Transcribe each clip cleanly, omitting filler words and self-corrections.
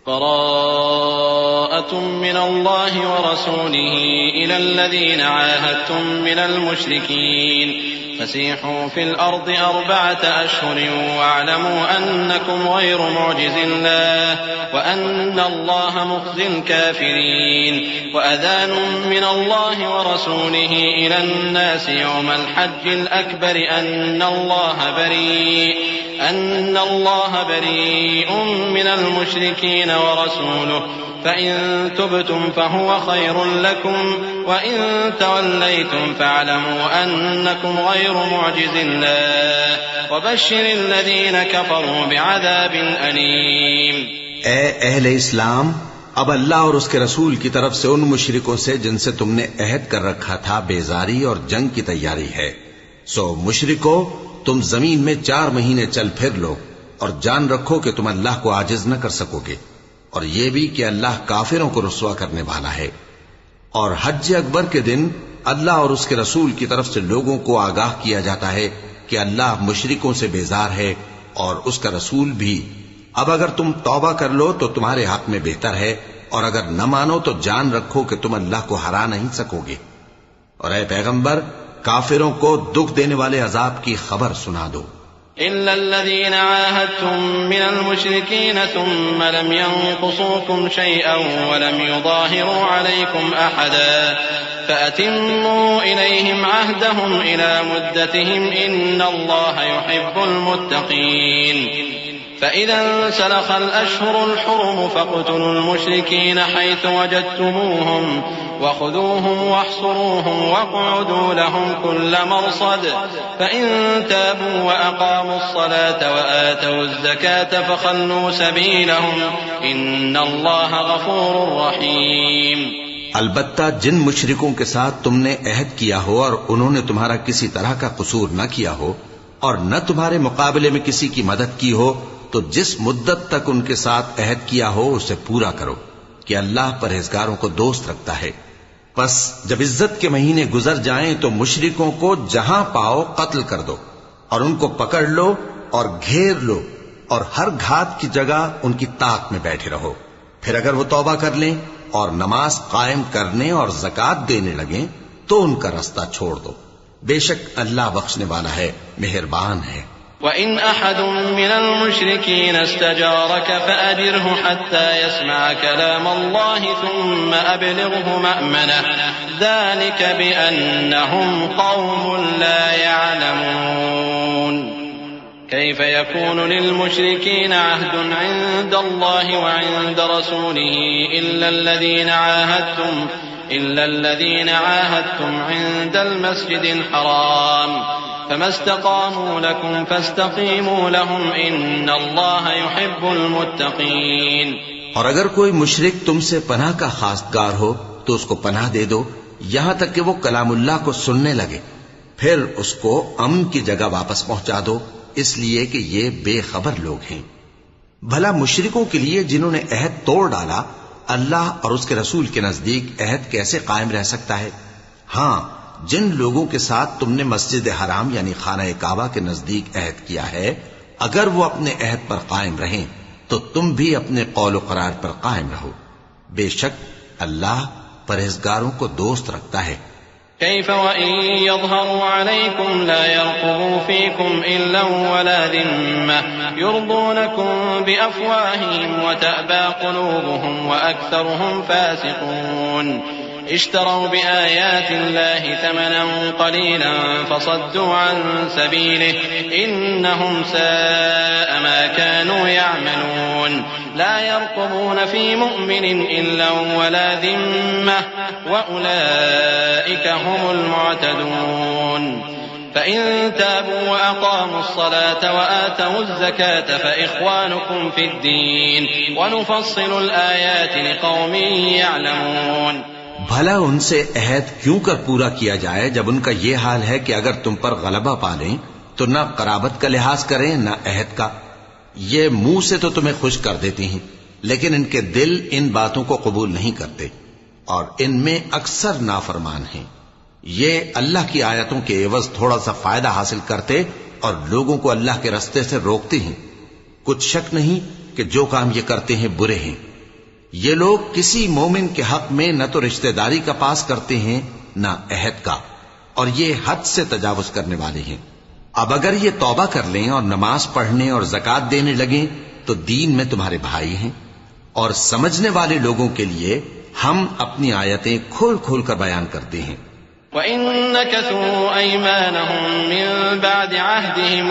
براءة من الله ورسوله إلى الذين عاهدتم من المشركين فسيحوا في الأرض 4 أشهر واعلموا أنكم غير معجز الله وأن الله مخزي الكافرين وأذان من الله ورسوله إلى الناس يوم الحج الأكبر أن الله بريء من المشركين ورسوله فإن تبتم فهو خير لكم وإن توليتم فاعلموا أنكم غير معجز الله وبشر الذين كفروا بعذاب أليم۔ اے اہل اسلام، اب اللہ اور اس کے رسول کی طرف سے ان مشرکوں سے جن سے تم نے عہد کر رکھا تھا بیزاری اور جنگ کی تیاری ہے، سو مشرکو تم زمین میں 4 مہینے چل پھر لو اور جان رکھو کہ تم اللہ کو عاجز نہ کر سکو گے، اور یہ بھی کہ اللہ کافروں کو رسوا کرنے والا ہے۔ اور حج اکبر کے دن اللہ اور اس کے رسول کی طرف سے لوگوں کو آگاہ کیا جاتا ہے کہ اللہ مشرکوں سے بیزار ہے اور اس کا رسول بھی۔ اب اگر تم توبہ کر لو تو تمہارے حق میں بہتر ہے، اور اگر نہ مانو تو جان رکھو کہ تم اللہ کو ہرا نہیں سکو گے۔ اور اے پیغمبر، کافروں کو دکھ دینے والے عذاب کی خبر سنا دو۔ إلا الذين عاهدتم من المشركين ثم لم ينقصوكم شيئا ولم يظاهروا عليكم أحدا فأتموا إليهم عهدهم إلى مدتهم إن الله يحب المتقين۔ فإذا انسلخ الأشهر الحرم فاقتلوا المشركين حيث وجدتموهم وخذوهم واحصروهم واقعدوا لهم كل مرصد فإن تابوا وأقاموا الصلاة وآتوا الزكاة فخلوا سبيلهم إن الله غفور رحيم۔ البتہ جن مشرکوں کے ساتھ تم نے عہد کیا ہو اور انہوں نے تمہارا کسی طرح کا قصور نہ کیا ہو اور نہ تمہارے مقابلے میں کسی کی مدد کی ہو، تو جس مدت تک ان کے ساتھ عہد کیا ہو اسے پورا کرو کہ اللہ پرہیزگاروں کو دوست رکھتا ہے۔ پس جب عزت کے مہینے گزر جائیں تو مشرکوں کو جہاں پاؤ قتل کر دو اور ان کو پکڑ لو اور گھیر لو اور ہر گھات کی جگہ ان کی طاق میں بیٹھے رہو۔ پھر اگر وہ توبہ کر لیں اور نماز قائم کرنے اور زکوٰۃ دینے لگیں تو ان کا رستہ چھوڑ دو، بے شک اللہ بخشنے والا ہے، مہربان ہے۔ وَإِنْ أَحَدٌ مِّنَ الْمُشْرِكِينَ اسْتَجَارَكَ فَأَجِرْهُ حَتَّى يَسْمَعَ كَلَامَ اللَّهِ ثُمَّ أَبْلِغْهُ مَأْمَنَهُ ذَلِكَ بِأَنَّهُمْ قَوْمٌ لَّا يَعْلَمُونَ۔ كيف يكون للمشركين عهد عند الله وعند رسوله إلا الذين عاهدتم عند المسجد الحرام فما استقاموا لكم فاستقيموا لهم إن الله يحب المتقين۔ اور اگر کوئی مشرک تم سے پناہ کا خواستگار ہو تو اس کو پناہ دے دو یہاں تک کہ وہ کلام اللہ کو سننے لگے، پھر اس کو امن کی جگہ واپس پہنچا دو، اس لیے کہ یہ بے خبر لوگ ہیں۔ بھلا مشرکوں کے لیے جنہوں نے عہد توڑ ڈالا اللہ اور اس کے رسول کے نزدیک عہد کیسے قائم رہ سکتا ہے؟ ہاں، جن لوگوں کے ساتھ تم نے مسجد حرام یعنی خانہ کعبہ کے نزدیک عہد کیا ہے، اگر وہ اپنے عہد پر قائم رہیں تو تم بھی اپنے قول و قرار پر قائم رہو، بے شک اللہ پرہیزگاروں کو دوست رکھتا ہے۔ كيف وإن يظهروا عليكم لا يرقبوا فيكم إلا ولا ذمة يرضونكم بأفواههم وتأبى قلوبهم وأكثرهم فاسقون۔ اشتروا بآيات الله ثمنا قليلا فصدوا عن سبيله إنهم ساء ما كانوا يعملون۔ لا يرقبون في مؤمن إلا ولا ذمة وأولئك هم المعتدون۔ فإن تابوا وأقاموا الصلاة وآتوا الزكاة فإخوانكم في الدين ونفصل الآيات لقوم يعلمون۔ بھلا ان سے عہد کیوں کر پورا کیا جائے جب ان کا یہ حال ہے کہ اگر تم پر غلبہ پا لیں تو نہ قرابت کا لحاظ کریں نہ عہد کا۔ یہ منہ سے تو تمہیں خوش کر دیتی ہیں لیکن ان کے دل ان باتوں کو قبول نہیں کرتے اور ان میں اکثر نافرمان ہیں۔ یہ اللہ کی آیتوں کے عوض تھوڑا سا فائدہ حاصل کرتے اور لوگوں کو اللہ کے رستے سے روکتے ہیں۔ کچھ شک نہیں کہ جو کام یہ کرتے ہیں برے ہیں، یہ لوگ کسی مومن کے حق میں نہ تو رشتہ داری کا پاس کرتے ہیں نہ عہد کا، اور یہ حد سے تجاوز کرنے والے ہیں۔ اب اگر یہ توبہ کر لیں اور نماز پڑھنے اور زکات دینے لگیں تو دین میں تمہارے بھائی ہیں، اور سمجھنے والے لوگوں کے لیے ہم اپنی آیتیں کھول کھول کر بیان کرتے ہیں۔ وَإِن نَكَثُوا أَيْمَانَهُم مِّن بَعْدِ عَهْدِهِمْ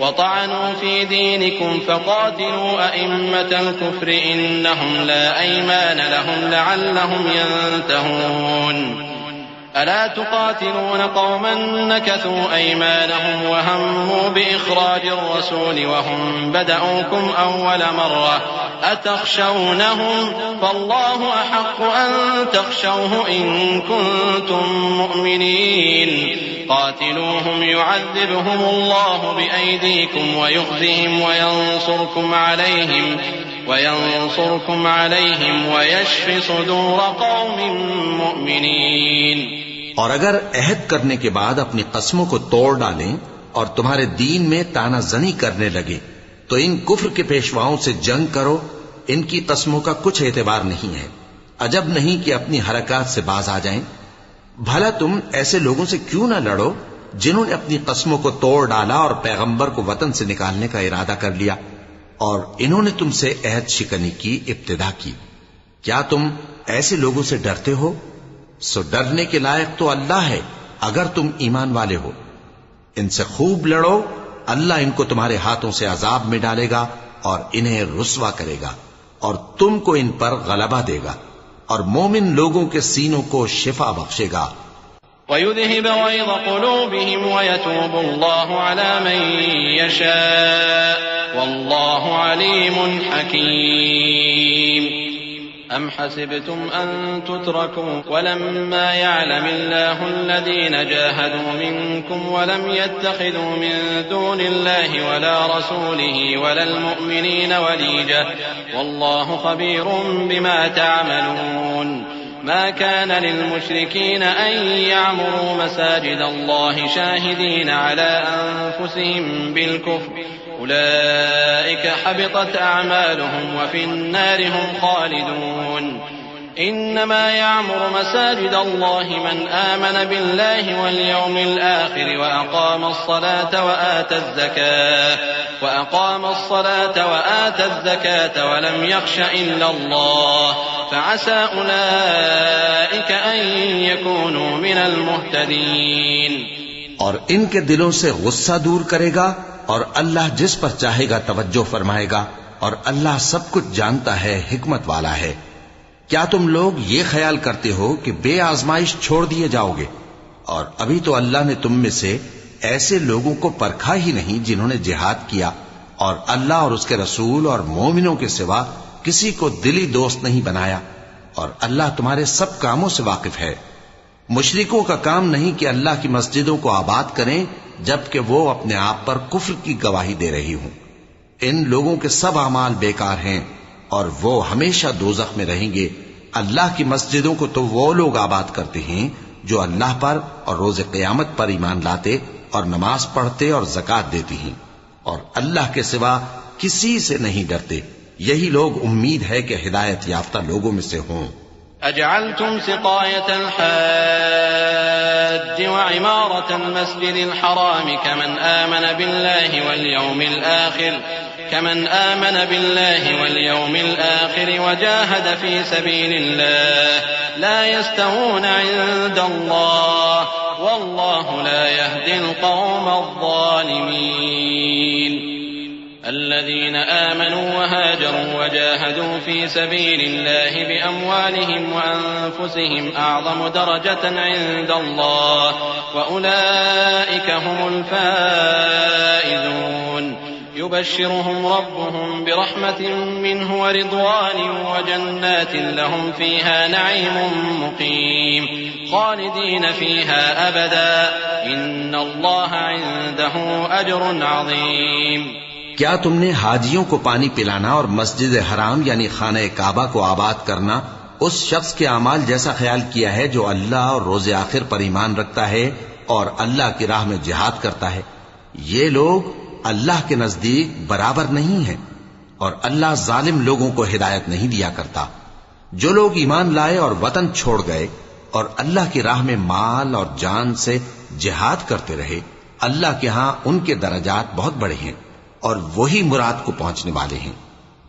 وطعنوا في دينكم فقاتلوا أئمة الكفر إنهم لا أيمان لهم لعلهم ينتهون ألا تقاتلون قوما نكثوا أيمانهم وهموا بإخراج الرسول وهم بدأوكم أول مرة أتخشونهم فالله أحق أن تخشوه إن كنتم مؤمنين قاتلوهم يعذبهم الله بأيديكم ويخزهم وينصركم عليهم ويشف صدور قوم مؤمنين۔ اور اگر عہد کرنے کے بعد اپنی قسموں کو توڑ ڈالیں اور تمہارے دین میں تانا زنی کرنے لگے تو ان کفر کے پیشواؤں سے جنگ کرو، ان کی قسموں کا کچھ اعتبار نہیں ہے، عجب نہیں کہ اپنی حرکات سے باز آ جائیں۔ بھلا تم ایسے لوگوں سے کیوں نہ لڑو جنہوں نے اپنی قسموں کو توڑ ڈالا اور پیغمبر کو وطن سے نکالنے کا ارادہ کر لیا، اور انہوں نے تم سے عہد شکنی کی ابتدا کی۔ کیا تم ایسے لوگوں سے ڈرتے ہو؟ سو ڈرنے کے لائق تو اللہ ہے اگر تم ایمان والے ہو۔ ان سے خوب لڑو، اللہ ان کو تمہارے ہاتھوں سے عذاب میں ڈالے گا اور انہیں رسوا کرے گا، اور تم کو ان پر غلبہ دے گا، اور مومن لوگوں کے سینوں کو شفا بخشے گا۔ وَيُذْهِبَ غَيْظَ قُلُوبِهِمْ وَيَتُوبُ اللَّهُ عَلَى مَن يَشَاءُ وَاللَّهُ عَلِيمٌ حَكِيمٌ۔ أَمْ حَسِبْتُمْ أَن تُتْرَكُوا وَلَمَّا يَعْلَمِ اللَّهُ الَّذِينَ جَاهَدُوا مِنكُمْ وَلَمْ يَتَّخِذُوا مِن دُونِ اللَّهِ وَلَا رَسُولِهِ وَلَا الْمُؤْمِنِينَ وَلِيجَةً وَاللَّهُ خَبِيرٌ بِمَا تَعْمَلُونَ۔ ما كان للمشركين أن يعمروا مساجد الله شاهدين على أنفسهم بالكفر أولئك حبطت أعمالهم وفي النار هم خالدون۔ إنما يعمر مساجد الله من آمن بالله واليوم الآخر وأقام الصلاة وآتى الزكاة ولم يخش إلا الله فعسى أولئك أن يكونوا من المهتدين۔ اور ان کے دلوں سے غصہ دور کرے گا، اور اللہ جس پر چاہے گا توجہ فرمائے گا، اور اللہ سب کچھ جانتا ہے، حکمت والا ہے۔ کیا تم لوگ یہ خیال کرتے ہو کہ بے آزمائش چھوڑ دیے جاؤ گے؟ اور ابھی تو اللہ نے تم میں سے ایسے لوگوں کو پرکھا ہی نہیں جنہوں نے جہاد کیا، اور اللہ اور اس کے رسول اور مومنوں کے سوا کسی کو دلی دوست نہیں بنایا، اور اللہ تمہارے سب کاموں سے واقف ہے۔ مشرکوں کا کام نہیں کہ اللہ کی مسجدوں کو آباد کریں جبکہ وہ اپنے آپ پر کفر کی گواہی دے رہی ہوں۔ ان لوگوں کے سب اعمال بیکار ہیں اور وہ ہمیشہ دوزخ میں رہیں گے۔ اللہ کی مسجدوں کو تو وہ لوگ آباد کرتے ہیں جو اللہ پر اور روز قیامت پر ایمان لاتے اور نماز پڑھتے اور زکات دیتی ہیں، اور اللہ کے سوا کسی سے نہیں ڈرتے۔ یہی لوگ امید ہے کہ ہدایت یافتہ لوگوں میں سے ہوں۔ أجعلتم سقاية الحاج وعمارة المسجد الحرام كمن آمن بالله واليوم الآخر وجاهد في سبيل الله لا يستوون عند الله والله لا يهدي القوم الظالمين۔ الذين آمنوا وهاجروا وجاهدوا في سبيل الله بأموالهم وأنفسهم أعظم درجة عند الله وأولئك هم الفائزون۔ يبشرهم ربهم برحمة منه ورضوان وجنات لهم فيها نعيم مقيم خالدين فيها أبدا إن الله عنده أجر عظيم۔ کیا تم نے حاجیوں کو پانی پلانا اور مسجد حرام یعنی خانہ کعبہ کو آباد کرنا اس شخص کے اعمال جیسا خیال کیا ہے جو اللہ اور روز آخر پر ایمان رکھتا ہے اور اللہ کی راہ میں جہاد کرتا ہے؟ یہ لوگ اللہ کے نزدیک برابر نہیں ہیں۔ اور اللہ ظالم لوگوں کو ہدایت نہیں دیا کرتا۔ جو لوگ ایمان لائے اور وطن چھوڑ گئے اور اللہ کی راہ میں مال اور جان سے جہاد کرتے رہے، اللہ کے ہاں ان کے درجات بہت بڑے ہیں اور وہی مراد کو پہنچنے والے ہیں۔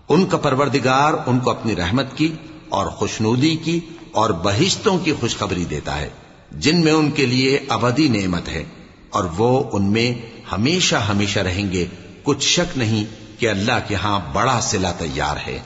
ان کا پروردگار ان کو اپنی رحمت کی اور خوشنودی کی اور بہشتوں کی خوشخبری دیتا ہے جن میں ان کے لیے ابدی نعمت ہے، اور وہ ان میں ہمیشہ ہمیشہ رہیں گے۔ کچھ شک نہیں کہ اللہ کے ہاں بڑا صلہ تیار ہے۔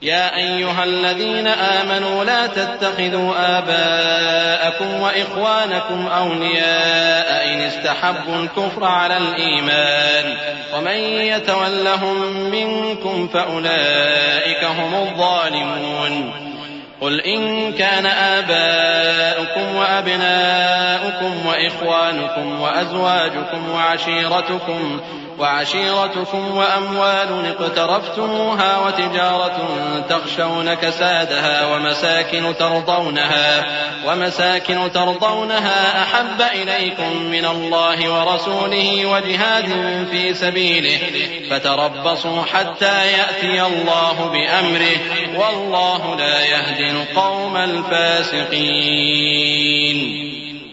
يا أيها الذين آمنوا لا تتخذوا آباءكم وإخوانكم أولياء إن استحبوا الكفر على الإيمان ومن يتولهم منكم فأولئك هم الظالمون قل إن كان آباؤكم وأبناؤكم وإخوانكم وأزواجكم وعشيرتكم وأموال اقترفتموها وتجارة تخشون كسادها ومساكن ترضونها أحب إليكم من الله ورسوله وجهاد في سبيله فتربصوا حتى يأتي الله بأمره والله لا يهدي القوم الفاسقين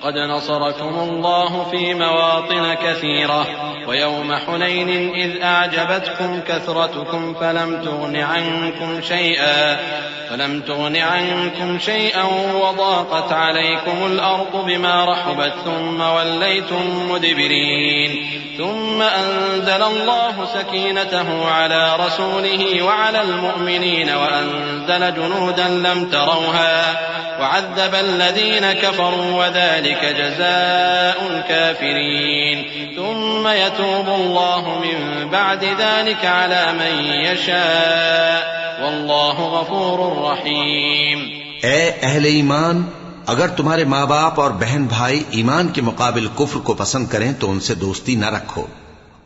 قد نصركم الله في مواطن كثيرة ويوم حنين إذ أعجبتكم كثرتكم فلم تغن عنكم شيئا وضاقت عليكم الأرض بما رحبت ثم وليتم مدبرين ثم أنزل الله سكينته على رسوله وعلى المؤمنين وأنزل جنودا لم تروها وعذب الذين كفروا وذلك جزاء الكافرين ثم يتوب الله من بعد ذلك على من يشاء واللہ غفور رحیم۔ اے اہل ایمان، اگر تمہارے ماں باپ اور بہن بھائی ایمان کے مقابل کفر کو پسند کریں تو ان سے دوستی نہ رکھو،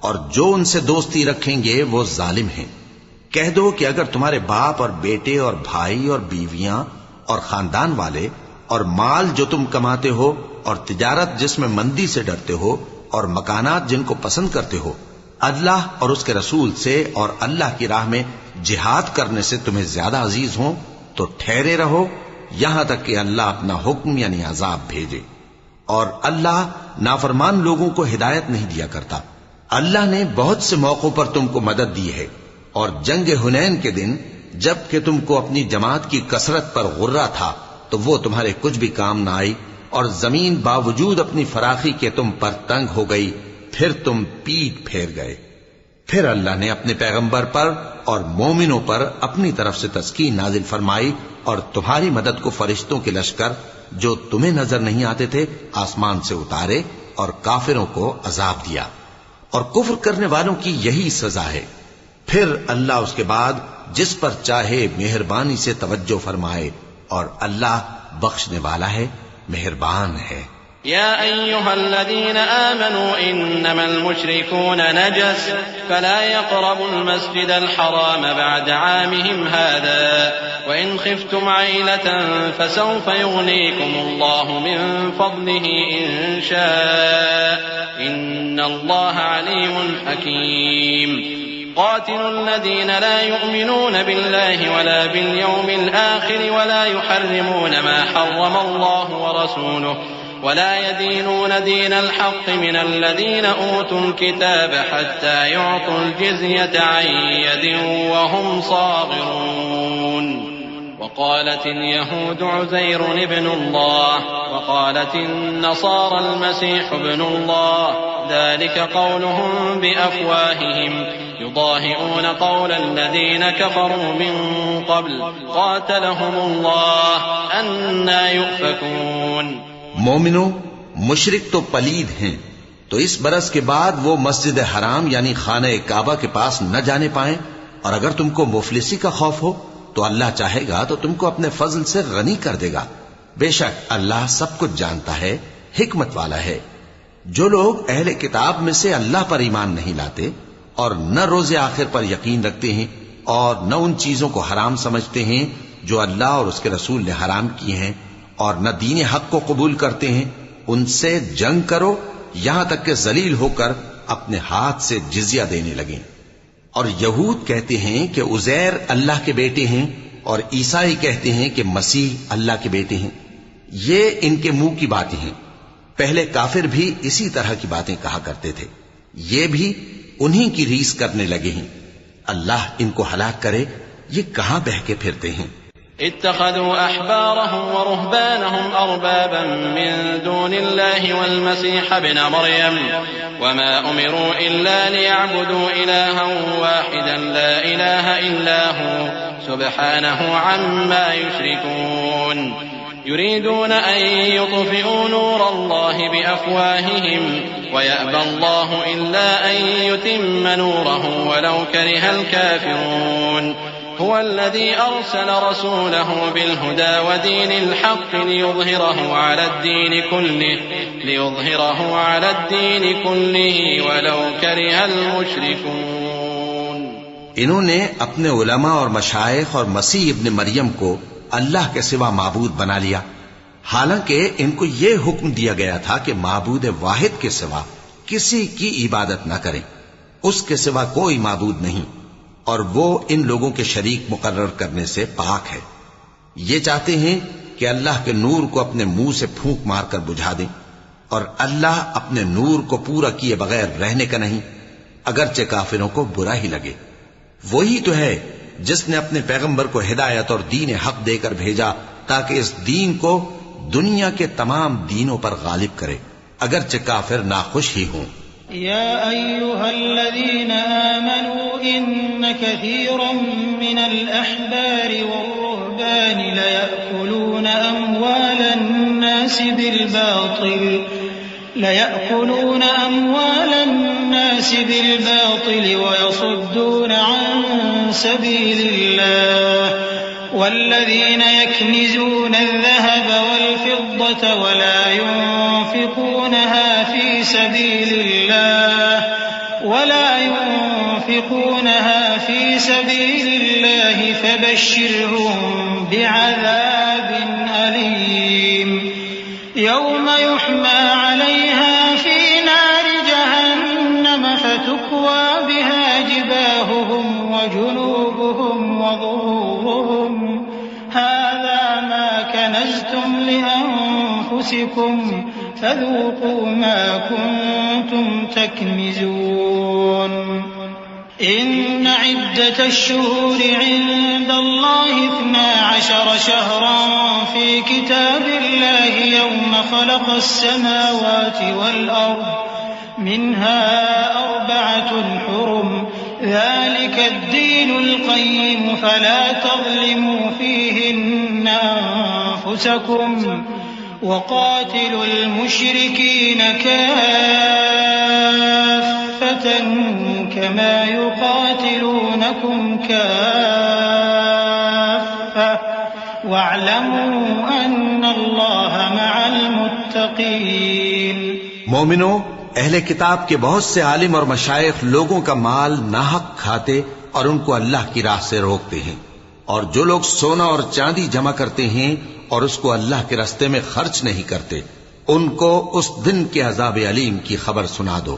اور جو ان سے دوستی رکھیں گے وہ ظالم ہیں۔ کہہ دو کہ اگر تمہارے باپ اور بیٹے اور بھائی اور بیویاں اور خاندان والے اور مال جو تم کماتے ہو اور تجارت جس میں مندی سے ڈرتے ہو اور مکانات جن کو پسند کرتے ہو اللہ اور اس کے رسول سے اور اللہ کی راہ میں جہاد کرنے سے تمہیں زیادہ عزیز ہوں تو ٹھہرے رہو یہاں تک کہ اللہ اپنا حکم یعنی عذاب بھیجے، اور اللہ نافرمان لوگوں کو ہدایت نہیں دیا کرتا۔ اللہ نے بہت سے موقعوں پر تم کو مدد دی ہے، اور جنگ حنین کے دن جب کہ تم کو اپنی جماعت کی کثرت پر غرہ تھا تو وہ تمہارے کچھ بھی کام نہ آئی، اور زمین باوجود اپنی فراخی کے تم پر تنگ ہو گئی، پھر تم پیٹ پھیر گئے۔ پھر اللہ نے اپنے پیغمبر پر اور مومنوں پر اپنی طرف سے تسکین نازل فرمائی اور تمہاری مدد کو فرشتوں کے لشکر جو تمہیں نظر نہیں آتے تھے آسمان سے اتارے اور کافروں کو عذاب دیا، اور کفر کرنے والوں کی یہی سزا ہے۔ پھر اللہ اس کے بعد جس پر چاہے مہربانی سے توجہ فرمائے، اور اللہ بخشنے والا ہے، مہربان ہے۔ يا أيها الذين آمنوا إنما المشركون نجس فلا يقربوا المسجد الحرام بعد عامهم هذا وإن خفتم عيلة فسوف يغنيكم الله من فضله إن شاء إن الله عليم حكيم قاتلوا الذين لا يؤمنون بالله ولا باليوم الآخر ولا يحرمون ما حرم الله ورسوله ولا يدينون دين الحق من الذين أوتوا الكتاب حتى يعطوا الجزية عن يد وهم صاغرون وقالت اليهود عزير ابن الله وقالت النصارى المسيح ابن الله ذلك قولهم بأفواههم يضاهئون قول الذين كفروا من قبل قاتلهم الله أنى يؤفكون۔ مومنو، مشرک تو پلید ہیں، تو اس برس کے بعد وہ مسجد حرام یعنی خانہ کعبہ کے پاس نہ جانے پائیں، اور اگر تم کو مفلسی کا خوف ہو تو اللہ چاہے گا تو تم کو اپنے فضل سے غنی کر دے گا۔ بے شک اللہ سب کچھ جانتا ہے، حکمت والا ہے۔ جو لوگ اہل کتاب میں سے اللہ پر ایمان نہیں لاتے اور نہ روز آخر پر یقین رکھتے ہیں اور نہ ان چیزوں کو حرام سمجھتے ہیں جو اللہ اور اس کے رسول نے حرام کیے ہیں، اور نہ دین حق کو قبول کرتے ہیں، ان سے جنگ کرو یہاں تک کہ ذلیل ہو کر اپنے ہاتھ سے جزیہ دینے لگیں، اور یہود کہتے ہیں کہ عزیر اللہ کے بیٹے ہیں، اور عیسائی کہتے ہیں کہ مسیح اللہ کے بیٹے ہیں۔ یہ ان کے منہ کی باتیں ہیں۔ پہلے کافر بھی اسی طرح کی باتیں کہا کرتے تھے، یہ بھی انہی کی ریس کرنے لگے ہیں۔ اللہ ان کو ہلاک کرے، یہ کہاں بہہ کے پھرتے ہیں۔ اتخذوا أحبارهم ورهبانهم أربابا من دون الله والمسيح ابن مريم وما أمروا إلا ليعبدوا إلها واحدا لا إله إلا هو سبحانه عما يشركون يريدون أن يطفئوا نور الله بأفواههم ويأبى الله إلا أن يتم نوره ولو كره الكافرون هو الذي أرسل رسوله بالهدى ودين الحق ليظهره على الدين كله ولو كره المشركون۔ انہوں نے اپنے علماء اور مشائخ اور مسیح ابن مریم کو اللہ کے سوا معبود بنا لیا، حالانکہ ان کو یہ حکم دیا گیا تھا کہ معبود واحد کے سوا کسی کی عبادت نہ کریں، اس کے سوا کوئی معبود نہیں، اور وہ ان لوگوں کے شریک مقرر کرنے سے پاک ہے۔ یہ چاہتے ہیں کہ اللہ کے نور کو اپنے منہ سے پھونک مار کر بجھا دیں، اور اللہ اپنے نور کو پورا کیے بغیر رہنے کا نہیں، اگرچہ کافروں کو برا ہی لگے۔ وہی تو ہے جس نے اپنے پیغمبر کو ہدایت اور دین حق دے کر بھیجا تاکہ اس دین کو دنیا کے تمام دینوں پر غالب کرے، اگرچہ کافر ناخوش ہی ہوں۔ يا أيها الذين آمنوا إن كثيرا من الأحبار والرهبان ليأكلون أموال الناس بالباطل ويصدون عن سبيل الله والذين يكنزون الذهب والفضة ولا ينفقونها في سبيل الله فبشرهم بعذاب أليم يوم يحمى عليها في نار جهنم فتكوى بها جباههم وجنوبهم وظهورهم هذا ما كنزتم لأنفسكم فذوقوا ما كنتم تكنزون إن عدة الشهور عند الله 12 شهرا في كتاب الله يوم خلق السماوات والأرض منها 4 حرم ذلك الدين القيم فلا تظلموا فيهن أنفسكم وقاتلوا المشركين كافة كما يقاتلونكم كافة واعلموا أن الله مع المتقين۔ مومنو، اہل کتاب کے بہت سے عالم اور مشائخ لوگوں کا مال ناحق کھاتے اور ان کو اللہ کی راہ سے روکتے ہیں، اور جو لوگ سونا اور چاندی جمع کرتے ہیں اور اس کو اللہ کے راستے میں خرچ نہیں کرتے، ان کو اس دن کے عذاب علیم کی خبر سنا دو،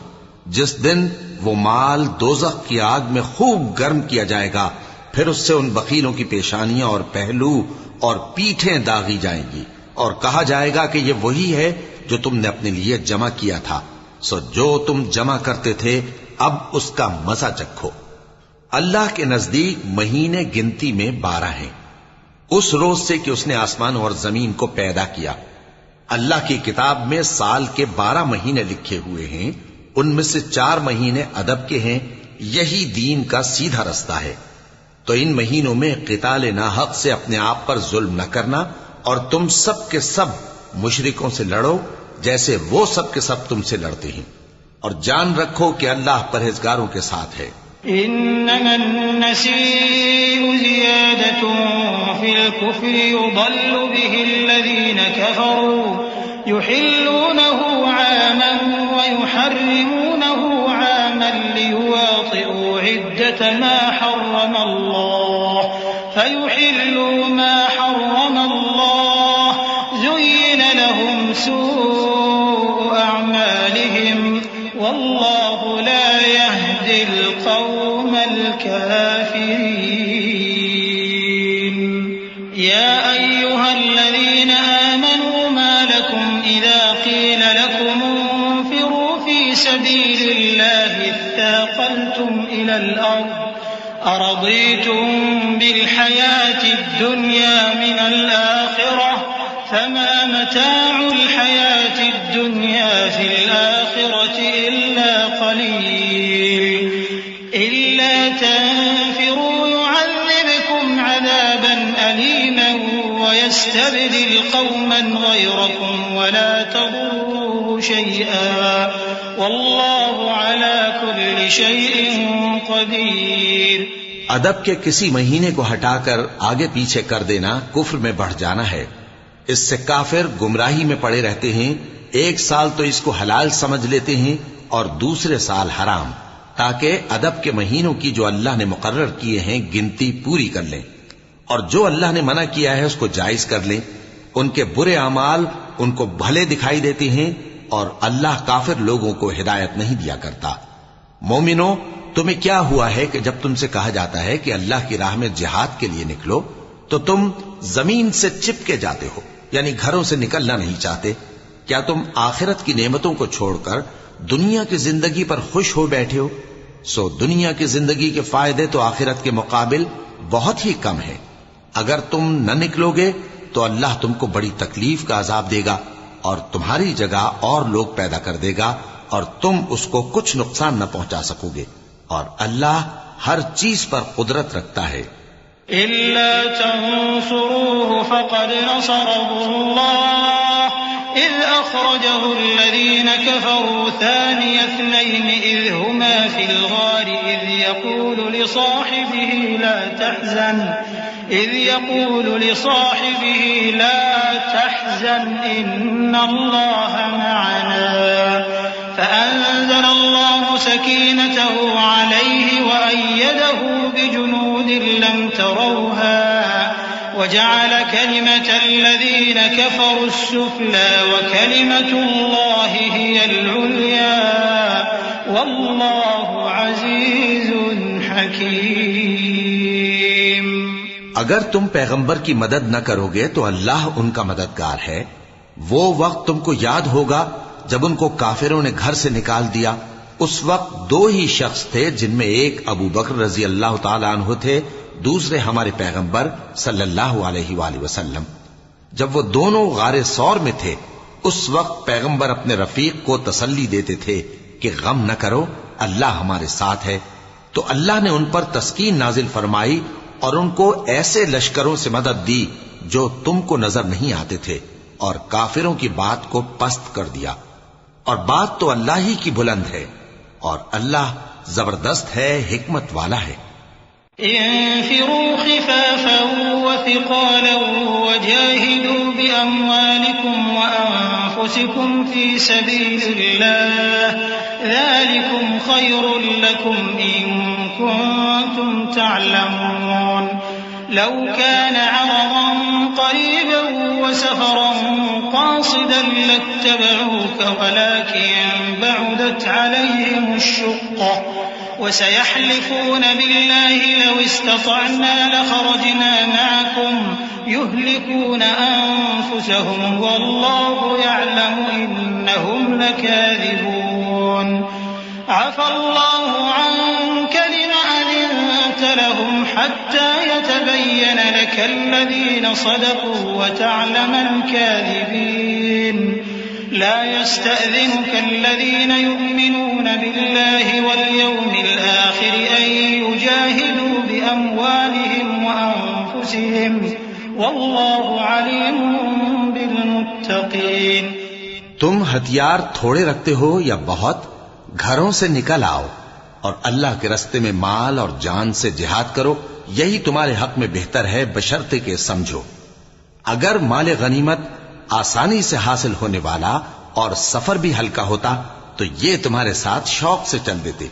جس دن وہ مال دوزخ کی آگ میں خوب گرم کیا جائے گا، پھر اس سے ان بخیلوں کی پیشانیاں اور پہلو اور پیٹھیں داغی جائیں گی، اور کہا جائے گا کہ یہ وہی ہے جو تم نے اپنے لیے جمع کیا تھا، سو جو تم جمع کرتے تھے اب اس کا مزہ چکھو۔ اللہ کے نزدیک مہینے گنتی میں 12 ہیں، اس روز سے کہ اس نے آسمان اور زمین کو پیدا کیا۔ اللہ کی کتاب میں سال کے 12 مہینے لکھے ہوئے ہیں، ان میں سے 4 مہینے ادب کے ہیں، یہی دین کا سیدھا رستہ ہے۔ تو ان مہینوں میں قتال ناحق سے اپنے آپ پر ظلم نہ کرنا، اور تم سب کے سب مشرکوں سے لڑو جیسے وہ سب کے سب تم سے لڑتے ہیں، اور جان رکھو کہ اللہ پرہیزگاروں کے ساتھ ہے۔ إنما النسيء زيادة في الكفر يضل به الذين كفروا يحلونه عاما ويحرمونه عاما ليواطئوا عدة ما حرم الله فيحلوا ما حرم الله زين لهم سوء أعمالهم والله لا يهدي القوم الكافرين۔ يا أيها الذين آمنوا ما لكم إذا قيل لكم انفروا في سبيل الله اثاقلتم إلى الأرض أرضيتم بالحياة الدنيا من الآخرة فما متاع الحياة الدنيا في الآخرة إلا قليل إلا تنفروا يعذبكم عذابا أليما ويستبدل قوما غيركم ولا تضروه شيئا والله على كل شيء قدير. ادب کے کسی مہینے کو ہٹا کر آگے پیچھے کر دینا کفر میں بڑھ جانا ہے. اس سے کافر گمراہی میں پڑے رہتے ہیں. ایک سال تو اس کو حلال سمجھ لیتے ہیں اور دوسرے سال حرام، تاکہ ادب کے مہینوں کی جو اللہ نے مقرر کیے ہیں گنتی پوری کر لیں، اور جو اللہ نے منع کیا ہے اس کو جائز کر لیں. ان کے برے اعمال ان کو بھلے دکھائی دیتے ہیں اور اللہ کافر لوگوں کو ہدایت نہیں دیا کرتا. مومنو، تمہیں کیا ہوا ہے کہ جب تم سے کہا جاتا ہے کہ اللہ کی راہ میں جہاد کے لیے نکلو تو تم زمین سے چپکے جاتے ہو، یعنی گھروں سے نکلنا نہیں چاہتے؟ کیا تم آخرت کی نعمتوں کو چھوڑ کر دنیا کی زندگی پر خوش ہو بیٹھے ہو؟ سو دنیا کی زندگی کے فائدے تو آخرت کے مقابل بہت ہی کم ہیں. اگر تم نہ نکلو گے تو اللہ تم کو بڑی تکلیف کا عذاب دے گا اور تمہاری جگہ اور لوگ پیدا کر دے گا اور تم اس کو کچھ نقصان نہ پہنچا سکو گے، اور اللہ ہر چیز پر قدرت رکھتا ہے. إلا تنصروه فقد نصره الله إذ أخرجه الذين كفروا ثاني اثنين إذ هما في الغار إذ يقول لصاحبه لا تحزن إن الله معنا فأنزل الله سكينته عليه وأيده بجنود لم تروها وجعل كلمة الذين كفروا السفلى وكلمة الله هي العليا والله عزيز حكيم. اگر تم پیغمبر کی مدد نہ کرو گے تو اللہ ان کا مددگار ہے. وہ وقت تم کو یاد ہوگا جب ان کو کافروں نے گھر سے نکال دیا. اس وقت دو ہی شخص تھے، جن میں ایک ابو بکر رضی اللہ تعالی عنہ تھے، دوسرے ہمارے پیغمبر صلی اللہ علیہ وآلہ وسلم. جب وہ دونوں غار ثور میں تھے اس وقت پیغمبر اپنے رفیق کو تسلی دیتے تھے کہ غم نہ کرو، اللہ ہمارے ساتھ ہے. تو اللہ نے ان پر تسکین نازل فرمائی اور ان کو ایسے لشکروں سے مدد دی جو تم کو نظر نہیں آتے تھے، اور کافروں کی بات کو پست کر دیا. اور بات تو اللہ ہی کی بلند ہے، اور اللہ زبردست ہے، حکمت والا ہے. انفروا خفافا وثقالا وجاهدوا بأموالكم وأنفسكم في سبيل الله ذلكم خير لكم إن كنتم تعلمون. لو كان عرضا قريبا وسفرا قاصدا لاتبعوك ولكن بعدت عليهم الشقة وسيحلفون بالله لو استطعنا لخرجنا معكم يهلكون أنفسهم والله يعلم إنهم لكاذبون. عفى الله عنك لم أذنت لهم حتى يتبين لك الذين صدقوا وتعلم الكاذبين. لا يستأذنك الذين يؤمنون بالله واليوم الآخر أن يجاهدوا بأموالهم وأنفسهم والله عليم بالمتقين. تم ہتھیار تھوڑے رکھتے ہو یا بہت، گھروں سے نکل آؤ اور اللہ کے رستے میں مال اور جان سے جہاد کرو، یہی تمہارے حق میں بہتر ہے، بشرطے کہ سمجھو. اگر مال غنیمت آسانی سے حاصل ہونے والا اور سفر بھی ہلکا ہوتا تو یہ تمہارے ساتھ شوق سے چل دیتے،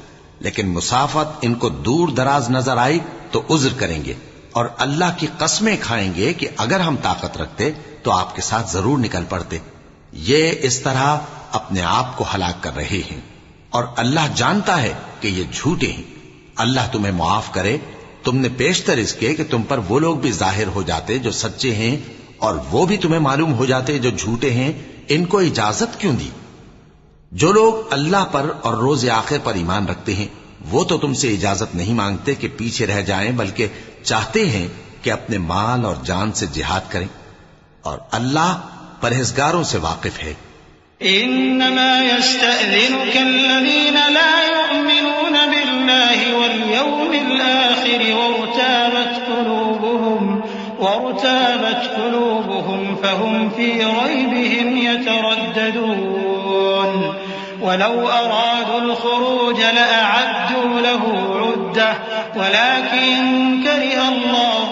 لیکن مسافت ان کو دور دراز نظر آئی تو عذر کریں گے اور اللہ کی قسمیں کھائیں گے کہ اگر ہم طاقت رکھتے تو آپ کے ساتھ ضرور نکل پڑتے. یہ اس طرح اپنے آپ کو ہلاک کر رہے ہیں اور اللہ جانتا ہے کہ یہ جھوٹے ہیں. اللہ تمہیں معاف کرے تم نے پیشتر اس کے کہ تم پر وہ لوگ بھی ظاہر ہو جاتے جو سچے ہیں اور وہ بھی تمہیں معلوم ہو جاتے جو جھوٹے ہیں، ان کو اجازت کیوں دی؟ جو لوگ اللہ پر اور روز آخر پر ایمان رکھتے ہیں وہ تو تم سے اجازت نہیں مانگتے کہ پیچھے رہ جائیں، بلکہ چاہتے ہیں کہ اپنے مال اور جان سے جہاد کریں، اور اللہ پرہیزگاروں سے واقف ہے۔ انما يستأذنك الذين لا يؤمنون بالله واليوم الآخر وارتابت قلوبهم فهم في ريبهم يترددون ولو أرادوا الخروج لأعدوا له عدة ولكن كره الله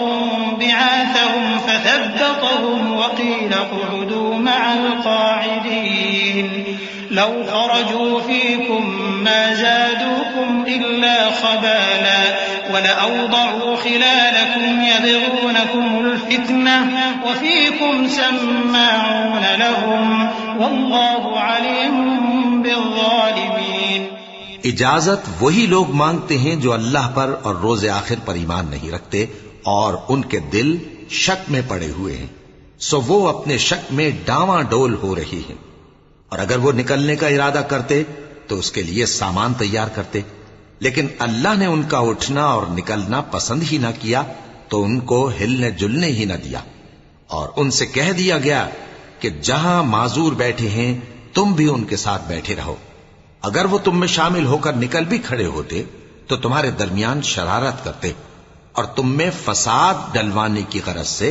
بعاثهم فثبطهم وقيل اقعدوا مع القاعدين لو خرجوا فيكم ما زادوكم إلا خبالا ولأوضعوا خلالكم يبغونكم الفتنة وفيكم سماعون لهم والله عليم بالظالمين۔ اجازت وہی لوگ مانگتے ہیں جو اللہ پر اور روز آخر پر ایمان نہیں رکھتے اور ان کے دل شک میں پڑے ہوئے ہیں، سو وہ اپنے شک میں ڈاواں ڈول ہو رہی ہیں، اور اگر وہ نکلنے کا ارادہ کرتے تو اس کے لیے سامان تیار کرتے، لیکن اللہ نے ان کا اٹھنا اور نکلنا پسند ہی نہ کیا تو ان کو ہلنے جلنے ہی نہ دیا، اور ان سے کہہ دیا گیا کہ جہاں معذور بیٹھے ہیں تم بھی ان کے ساتھ بیٹھے رہو۔ اگر وہ تم میں شامل ہو کر نکل بھی کھڑے ہوتے تو تمہارے درمیان شرارت کرتے اور تم میں فساد ڈلوانے کی غرض سے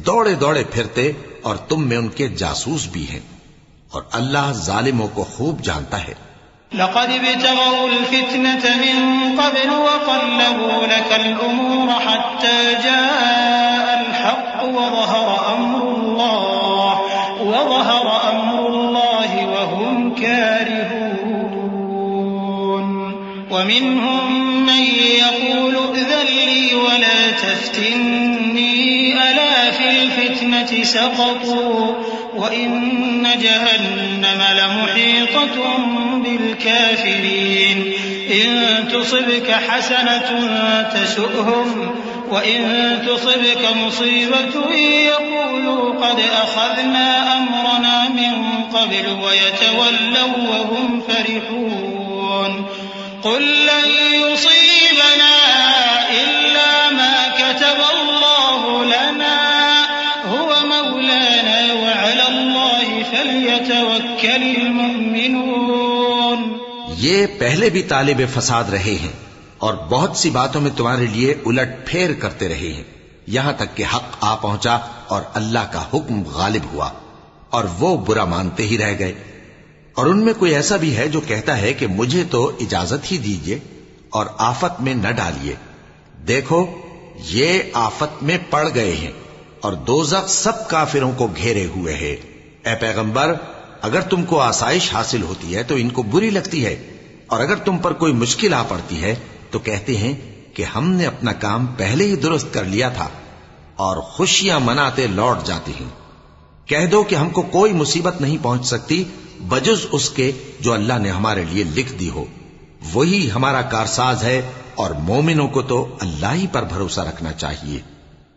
دوڑے دوڑے پھرتے، اور تم میں ان کے جاسوس بھی ہیں، اور اللہ ظالموں کو خوب جانتا ہے۔ لقد ابتغوا الفتنة من قبل وقلبوا لك الأمور حتى جاء الحق وظهر أمر الله وهم كارهون ومنهم من يقول ائذن لي ولا تفتني ألا في الفتنة سقطوا وإن جهنم لمحيطة بالكافرين إن تصبك حسنة تسؤهم وإن تصبك مصيبة يقولوا قد أخذنا أمرنا من قبل ويتولوا وهم فرحون قل لن يصيبنا إلا ما كتب الله لنا هو مولانا وعلى الله فليتوكل المؤمنون۔ یہ پہلے بھی طالب فساد رہے ہیں اور بہت سی باتوں میں تمہارے لیے الٹ پھیر کرتے رہے ہیں، یہاں تک کہ حق آ پہنچا اور اللہ کا حکم غالب ہوا اور وہ برا مانتے ہی رہ گئے۔ اور ان میں کوئی ایسا بھی ہے جو کہتا ہے کہ مجھے تو اجازت ہی دیجیے اور آفت میں نہ ڈالیے۔ دیکھو یہ آفت میں پڑ گئے ہیں اور دوزخ سب کافروں کو گھیرے ہوئے ہے۔ اے پیغمبر، اگر تم کو آسائش حاصل ہوتی ہے تو ان کو بری لگتی ہے، اور اگر تم پر کوئی مشکل آ پڑتی ہے تو کہتے ہیں کہ ہم نے اپنا کام پہلے ہی درست کر لیا تھا، اور خوشیاں مناتے لوٹ جاتے ہیں۔ کہہ دو کہ ہم کو کوئی مصیبت نہیں پہنچ سکتی بجز اس کے جو اللہ نے ہمارے لیے لکھ دی ہو، وہی ہمارا کارساز ہے، اور مومنوں کو تو اللہ ہی پر بھروسہ رکھنا چاہیے۔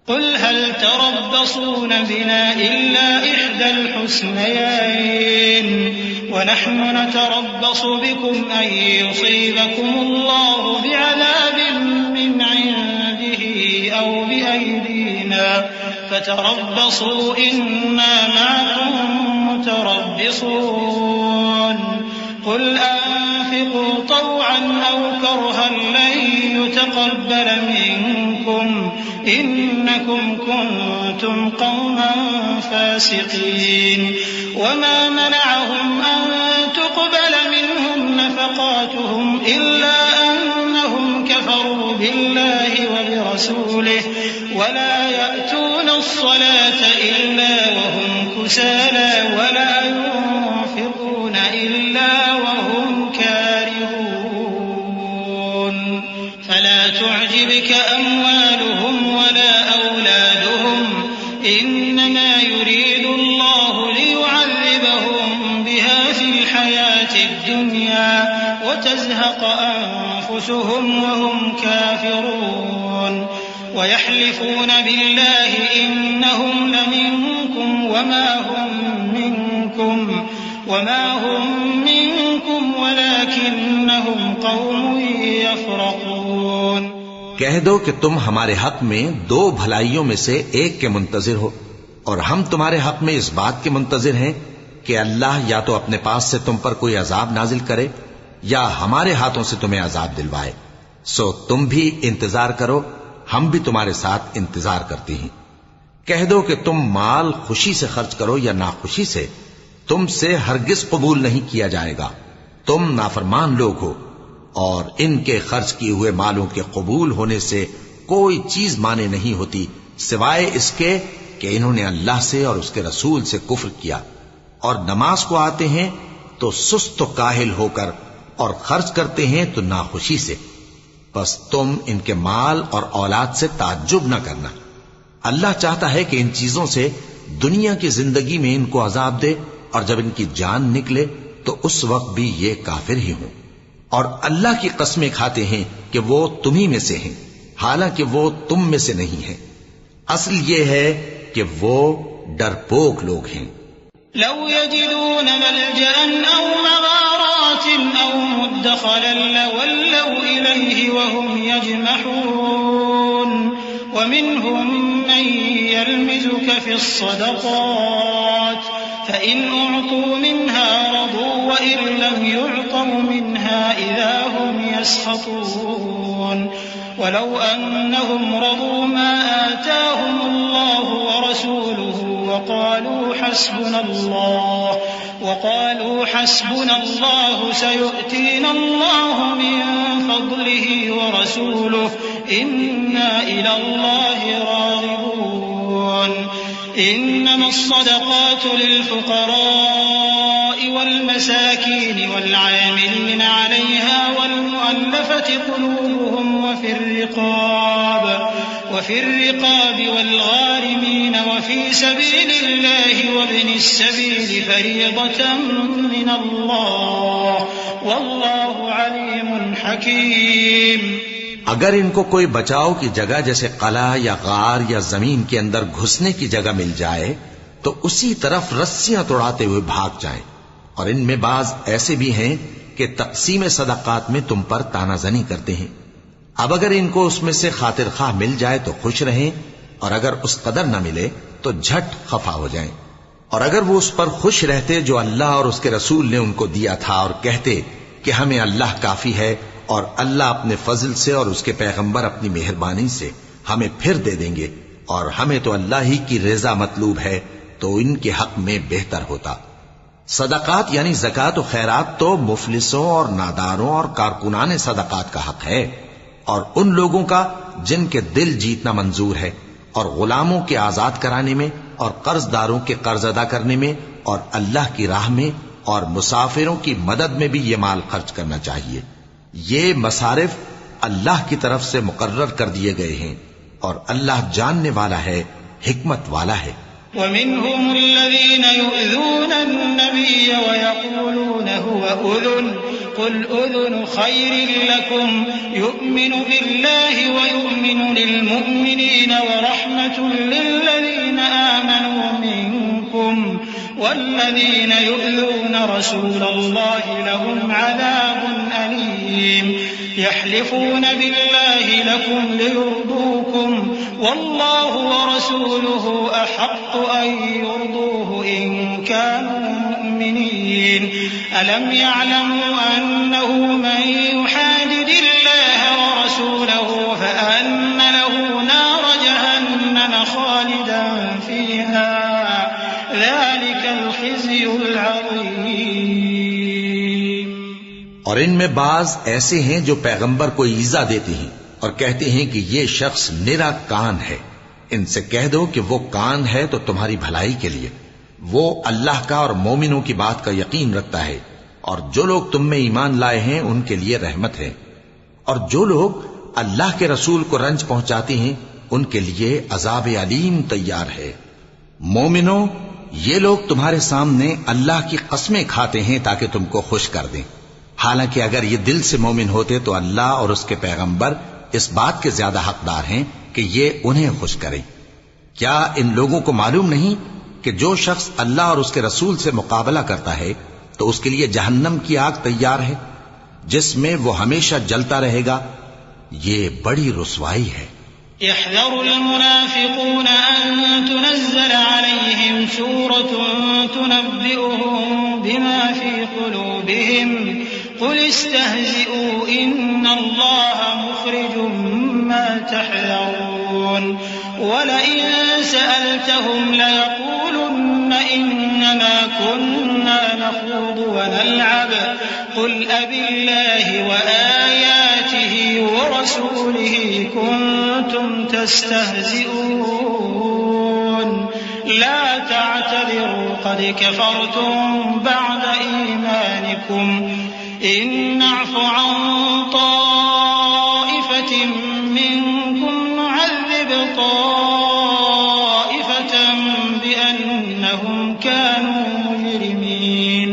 قل هل تربصون بنا إلا إحدى الحسنيين ونحن نتربص بكم أن يصيبكم الله بعذاب من عنده أو بأيدينا فتربصوا إنا معكم متربصون قل أنفقوا طوعا أو كرها لن يتقبل منكم إنكم كنتم قوما فاسقين وما منعهم أن تقبل منهم نفقاتهم إلا أنهم كفروا بالله وبرسوله ولا يأتون الصلاة إلا وهم كسالى ولا ينفقون إلا وهم كارهون فلا تعجبك أموالهم ولا أولادهم إنما يريد الله ليعذبهم بها في الحياة الدنيا وتزهق أنفسهم أنفسهم وهم كافرون ويحلفون بالله إنهم لمنكم وما هم منكم ولكنهم قوم يفرقون. کہہ دو کہ تم ہمارے حق میں دو بھلائیوں میں سے ایک کے منتظر ہو، اور ہم تمہارے حق میں اس بات کے منتظر ہیں کہ اللہ یا تو اپنے پاس سے تم پر کوئی عذاب نازل کرے یا ہمارے ہاتھوں سے تمہیں عذاب دلوائے. سو تم بھی انتظار کرو، ہم بھی تمہارے ساتھ انتظار کرتے ہیں. کہہ دو کہ تم مال خوشی سے خرچ کرو یا ناخوشی سے، تم سے ہرگز قبول نہیں کیا جائے گا. تم نافرمان لوگ ہو، اور ان کے خرچ کیے ہوئے مالوں کے قبول ہونے سے کوئی چیز مانے نہیں ہوتی سوائے اس کے کہ انہوں نے اللہ سے اور اس کے رسول سے کفر کیا، اور نماز کو آتے ہیں تو سست و کاہل ہو کر، اور خرچ کرتے ہیں تو ناخوشی سے. بس تم ان کے مال اور اولاد سے تعجب نہ کرنا. اللہ چاہتا ہے کہ ان چیزوں سے دنیا کی زندگی میں ان کو عذاب دے، اور جب ان کی جان نکلے تو اس وقت بھی یہ کافر ہی ہوں. اور اللہ کی قسمیں کھاتے ہیں کہ وہ تمہیں میں سے ہیں، حالانکہ وہ تم میں سے نہیں ہیں. اصل یہ ہے کہ وہ ڈرپوک لوگ ہیں. لو يجدون ملجأ أو مغارات أو مدخلا لولوا إليه وهم يجمحون. ومنهم من يلمزك في الصدقات فإن أعطوا منها رضوا وإن لم يعطوا منها إذا هم يسخطون. ولو أنهم رضوا ما آتاهم الله ورسوله وقالوا حسبنا الله سيؤتينا الله من فضله ورسوله إنا إلى الله راغبون. إنما الصدقات للفقراء والمساكين والعاملين عليها والمؤلفة قلوبهم وفي الرقاب والغارمين وفي سبيل الله وابن السبيل فريضة من الله والله عليم حكيم. اگر ان کو کوئی بچاؤ کی جگہ جیسے قلعہ یا غار یا زمین کے اندر گھسنے کی جگہ مل جائے تو اسی طرف رسیاں توڑاتے ہوئے بھاگ جائیں. اور ان میں بعض ایسے بھی ہیں کہ تقسیم صدقات میں تم پر تانا زنی کرتے ہیں. اب اگر ان کو اس میں سے خاطر خواہ مل جائے تو خوش رہیں، اور اگر اس قدر نہ ملے تو جھٹ خفا ہو جائیں. اور اگر وہ اس پر خوش رہتے جو اللہ اور اس کے رسول نے ان کو دیا تھا، اور کہتے کہ ہمیں اللہ کافی ہے، اور اللہ اپنے فضل سے اور اس کے پیغمبر اپنی مہربانی سے ہمیں پھر دے دیں گے، اور ہمیں تو اللہ ہی کی رضا مطلوب ہے، تو ان کے حق میں بہتر ہوتا. صدقات یعنی زکوٰۃ و خیرات تو مفلسوں اور ناداروں اور کارکنان صدقات کا حق ہے، اور ان لوگوں کا جن کے دل جیتنا منظور ہے، اور غلاموں کے آزاد کرانے میں، اور قرض داروں کے قرض ادا کرنے میں، اور اللہ کی راہ میں، اور مسافروں کی مدد میں بھی یہ مال خرچ کرنا چاہیے. یہ مصارف اللہ کی طرف سے مقرر کر دیے گئے ہیں، اور اللہ جاننے والا ہے، حکمت والا ہے. ومنهم الذين يؤذون النبي ويقولون هو أذن قل أذن خير لكم يؤمن بالله ويؤمن للمؤمنين ورحمة للذين آمنوا منكم والذين يؤذون رسول الله لهم عذاب أليم. يحلفون بالله لكم ليرضوكم والله ورسوله أحق أن يرضوه إن كانوا مؤمنين. ألم يعلموا أنه من يحادد الله ورسوله فأن له نار جهنم خالدا فيها ذلك الخزي العظيم. اور ان میں بعض ایسے ہیں جو پیغمبر کو ایذا دیتے ہیں اور کہتے ہیں کہ یہ شخص نرا کان ہے. ان سے کہہ دو کہ وہ کان ہے تو تمہاری بھلائی کے لیے، وہ اللہ کا اور مومنوں کی بات کا یقین رکھتا ہے، اور جو لوگ تم میں ایمان لائے ہیں ان کے لیے رحمت ہے. اور جو لوگ اللہ کے رسول کو رنج پہنچاتے ہیں ان کے لیے عذاب علیم تیار ہے. مومنوں، یہ لوگ تمہارے سامنے اللہ کی قسمیں کھاتے ہیں تاکہ تم کو خوش کر دیں، حالانکہ اگر یہ دل سے مومن ہوتے تو اللہ اور اس کے پیغمبر اس بات کے زیادہ حقدار ہیں کہ یہ انہیں خوش کریں۔ کیا ان لوگوں کو معلوم نہیں کہ جو شخص اللہ اور اس کے رسول سے مقابلہ کرتا ہے تو اس کے لیے جہنم کی آگ تیار ہے جس میں وہ ہمیشہ جلتا رہے گا، یہ بڑی رسوائی ہے۔ يحذر المنافقون أن تنزل عليهم سورة تنبئهم بما في قلوبهم قل استهزئوا إن الله مخرج ما تحذرون ولئن سألتهم ليقولن إنما كنا نخوض ونلعب قل أبالله وآياته ورسوله كنتم تستهزئون لا تعتذروا قد كفرتم بعد إيمانكم إن نعف عن طائفة منكم نعذب طائفة بأنهم كانوا مجرمين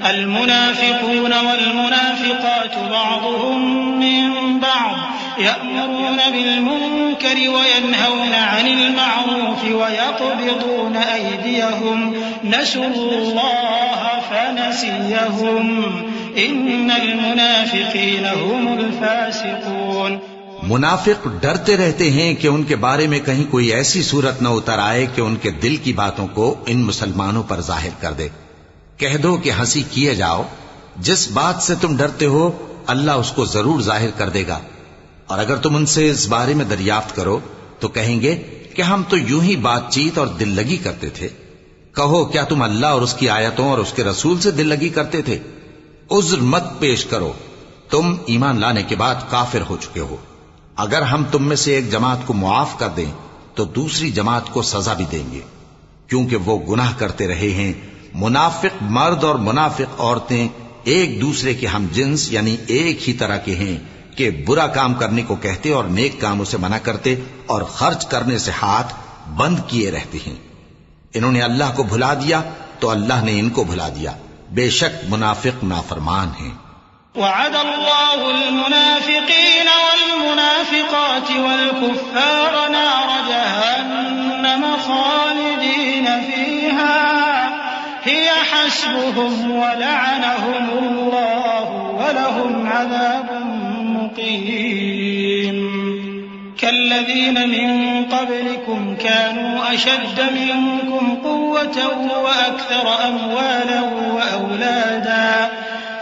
المنافقون والمنافقات بعضهم من بعض يأمرون بالمنكر وينهون عن المعروف ويقبضون أيديهم نسوا الله فنسيهم إن المنافقين هم الفاسقون۔ منافق ڈرتے رہتے ہیں کہ ان کے بارے میں کہیں کوئی ایسی صورت نہ اتر آئے کہ ان کے دل کی باتوں کو ان مسلمانوں پر ظاہر کر دے۔ کہہ دو کہ ہنسی کیے جاؤ، جس بات سے تم ڈرتے ہو اللہ اس کو ضرور ظاہر کر دے گا، اور اگر تم ان سے اس بارے میں دریافت کرو تو کہیں گے کہ ہم تو یوں ہی بات چیت اور دل لگی کرتے تھے۔ کہو کیا تم اللہ اور اس کی آیتوں اور اس کے رسول سے دل لگی کرتے تھے؟ عذر مت پیش کرو، تم ایمان لانے کے بعد کافر ہو چکے ہو۔ اگر ہم تم میں سے ایک جماعت کو معاف کر دیں تو دوسری جماعت کو سزا بھی دیں گے، کیونکہ وہ گناہ کرتے رہے ہیں۔ منافق مرد اور منافق عورتیں ایک دوسرے کے ہم جنس یعنی ایک ہی طرح کے ہیں کہ برا کام کرنے کو کہتے اور نیک کاموں سے منع کرتے اور خرچ کرنے سے ہاتھ بند کیے رہتے ہیں۔ انہوں نے اللہ کو بھلا دیا تو اللہ نے ان کو بھلا دیا، بے شک منافق نافرمان ہیں۔ وعد الله المنافقين والمنافقات والكفار نار جهنم خالدين فيها هي حسبهم ولعنهم الله ولهم عذاب مقيم كالذين من قبلكم كانوا أشد منكم قوة وأكثر أموالا وأولادا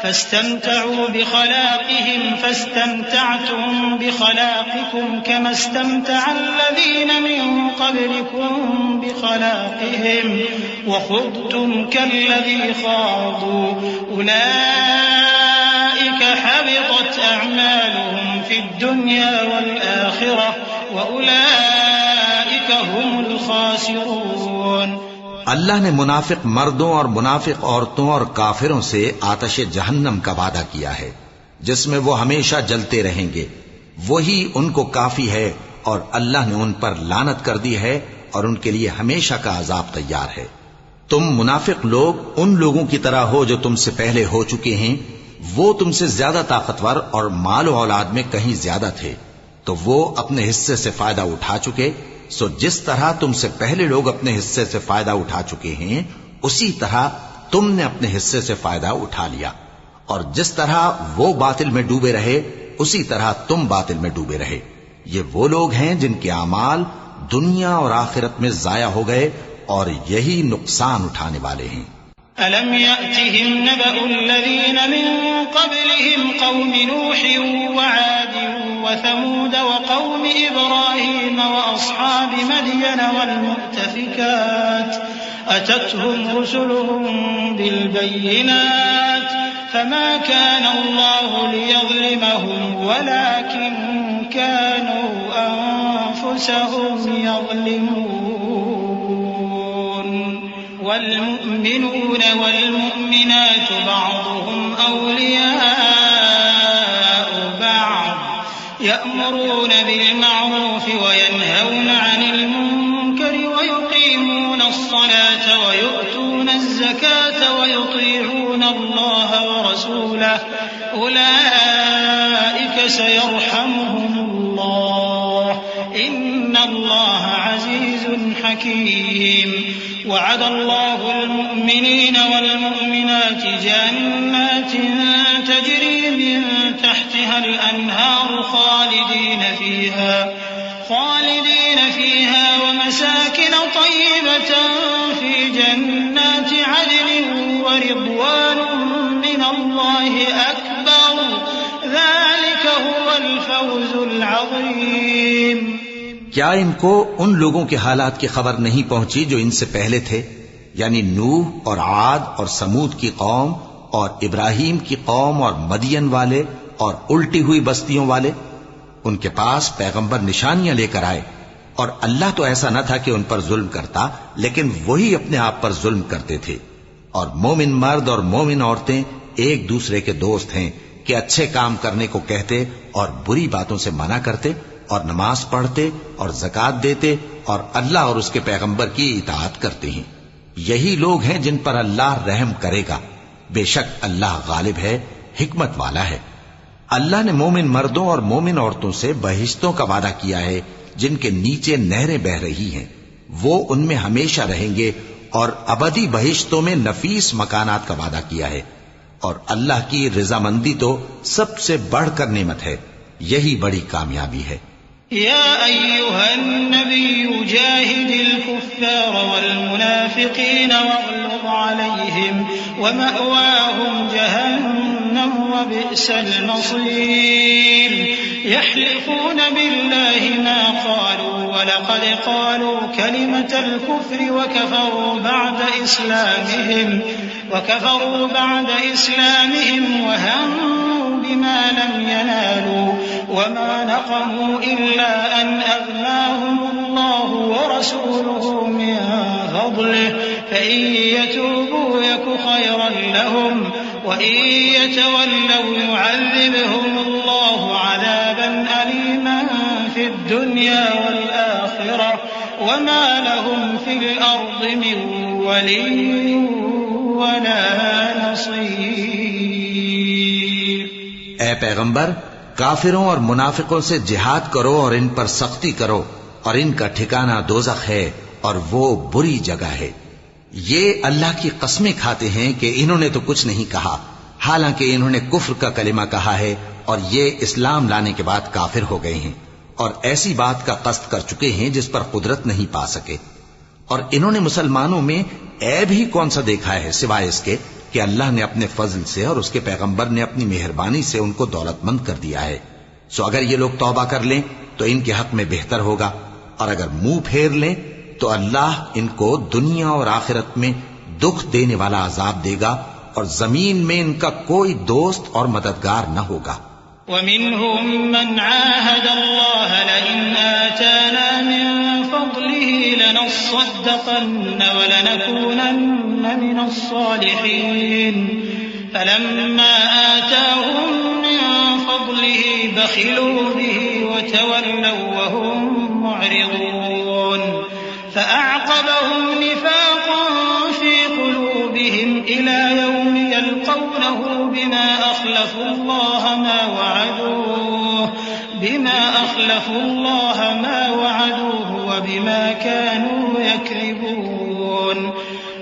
فاستمتعوا بخلاقهم فاستمتعتم بخلاقكم كما استمتع الذين من قبلكم بخلاقهم وخضتم كالذي خاضوا أولئك حبطت أعمالهم في الدنيا والآخرة وأولئك هم الخاسرون۔ اللہ نے منافق مردوں اور منافق عورتوں اور کافروں سے آتش جہنم کا وعدہ کیا ہے جس میں وہ ہمیشہ جلتے رہیں گے، وہی ان کو کافی ہے، اور اللہ نے ان پر لعنت کر دی ہے اور ان کے لیے ہمیشہ کا عذاب تیار ہے۔ تم منافق لوگ ان لوگوں کی طرح ہو جو تم سے پہلے ہو چکے ہیں، وہ تم سے زیادہ طاقتور اور مال و اولاد میں کہیں زیادہ تھے، تو وہ اپنے حصے سے فائدہ اٹھا چکے، سو جس طرح تم سے پہلے لوگ اپنے حصے سے فائدہ اٹھا چکے ہیں اسی طرح تم نے اپنے حصے سے فائدہ اٹھا لیا، اور جس طرح وہ باطل میں ڈوبے رہے اسی طرح تم باطل میں ڈوبے رہے۔ یہ وہ لوگ ہیں جن کے اعمال دنیا اور آخرت میں ضائع ہو گئے اور یہی نقصان اٹھانے والے ہیں۔ أَلَمْ يَأْتِهِمْ نَبَأُ الَّذِينَ مِن قَبْلِهِمْ قَوْمِ نُوحٍ وَعَادٍ وَثَمُودَ وَقَوْمِ إِبْرَاهِيمَ وَأَصْحَابِ مَدْيَنَ وَالْمُؤْتَفِكَاتِ أَتَتْهُمْ رُسُلُهُم بِالْبَيِّنَاتِ فَمَا كَانَ اللَّهُ لِيَظْلِمَهُمْ وَلَكِن كَانُوا أَنفُسَهُمْ يَظْلِمُونَ۔ والمؤمنون والمؤمنات بعضهم أولياء بعض يأمرون بالمعروف وينهون عن المنكر ويقيمون الصلاة ويؤتون الزكاة ويطيعون الله ورسوله أولئك سيرحمهم الله إن الله عزيز حكيم وعد الله المؤمنين والمؤمنات جنات تجري من تحتها الأنهار خالدين فيها ومساكن طيبة في جنات عدن ورضوان من الله أكبر ذلك هو الفوز العظيم۔ کیا ان کو ان لوگوں کے حالات کی خبر نہیں پہنچی جو ان سے پہلے تھے، یعنی نوح اور عاد اور سمود کی قوم اور ابراہیم کی قوم اور مدین والے اور الٹی ہوئی بستیوں والے؟ ان کے پاس پیغمبر نشانیاں لے کر آئے، اور اللہ تو ایسا نہ تھا کہ ان پر ظلم کرتا، لیکن وہی اپنے آپ پر ظلم کرتے تھے۔ اور مومن مرد اور مومن عورتیں ایک دوسرے کے دوست ہیں کہ اچھے کام کرنے کو کہتے اور بری باتوں سے منع کرتے اور نماز پڑھتے اور زکوٰۃ دیتے اور اللہ اور اس کے پیغمبر کی اطاعت کرتے ہیں۔ یہی لوگ ہیں جن پر اللہ رحم کرے گا، بے شک اللہ غالب ہے، حکمت والا ہے۔ اللہ نے مومن مردوں اور مومن عورتوں سے بہشتوں کا وعدہ کیا ہے جن کے نیچے نہریں بہ رہی ہیں، وہ ان میں ہمیشہ رہیں گے، اور ابدی بہشتوں میں نفیس مکانات کا وعدہ کیا ہے۔ اور اللہ کی رضامندی تو سب سے بڑھ کر نعمت ہے، یہی بڑی کامیابی ہے۔ يا أيها النبي جاهد الكفار والمنافقين واغلظ عليهم ومأواهم جهنم وبئس المصير يحلفون بالله ما قالوا ولقد قالوا كلمة الكفر وكفروا بعد إسلامهم وهموا بما لم ينالوا وما نقموا إلا أن أغناهم الله ورسوله من فضله فإن يتوبوا يك خيرا لهم وإن يتولوا يعذبهم الله عذابا أليما في الدنيا والآخرة وما لهم في الأرض من ولي ولا نصير۔ اے پیغمبر، کافروں اور منافقوں سے جہاد کرو اور ان پر سختی کرو، اور ان کا ٹھکانہ دوزخ ہے اور وہ بری جگہ ہے۔ یہ اللہ کی قسمیں کھاتے ہیں کہ انہوں نے تو کچھ نہیں کہا، حالانکہ انہوں نے کفر کا کلمہ کہا ہے اور یہ اسلام لانے کے بعد کافر ہو گئے ہیں، اور ایسی بات کا قصد کر چکے ہیں جس پر قدرت نہیں پا سکے۔ اور انہوں نے مسلمانوں میں عیب ہی کون سا دیکھا ہے سوائے اس کے کہ اللہ نے اپنے فضل سے اور اس کے پیغمبر نے اپنی مہربانی سے ان کو دولت مند کر دیا ہے۔ سو اگر یہ لوگ توبہ کر لیں تو ان کے حق میں بہتر ہوگا، اور اگر منہ پھیر لیں تو اللہ ان کو دنیا اور آخرت میں دکھ دینے والا عذاب دے گا، اور زمین میں ان کا کوئی دوست اور مددگار نہ ہوگا۔ وَمِنْهُمْ مَنْ عَاهَدَ اللَّهَ لَئِنْ آتَانَا مِنْ فَضْلِهِ لَنَصَّدَّقَنَّ وَلَنَكُونَنَّ مِنَ الصَّالِحِينَ فَلَمَّا آتَاهُمْ مِنْ فَضْلِهِ بَخِلُوا بِهِ وَتَوَلَّوْا وَهُمْ مُعْرِضُونَ فَأَعْقَبَهُمْ نِفَاقًا فِي قُلُوبِهِمْ إِلَى يَوْمِ يَلْقَوْنَهُ بِمَا أَخْلَفُوا اللَّهَ مَا وَعَدُوهُ وَبِمَا كَانُوا يَكْذِبُونَ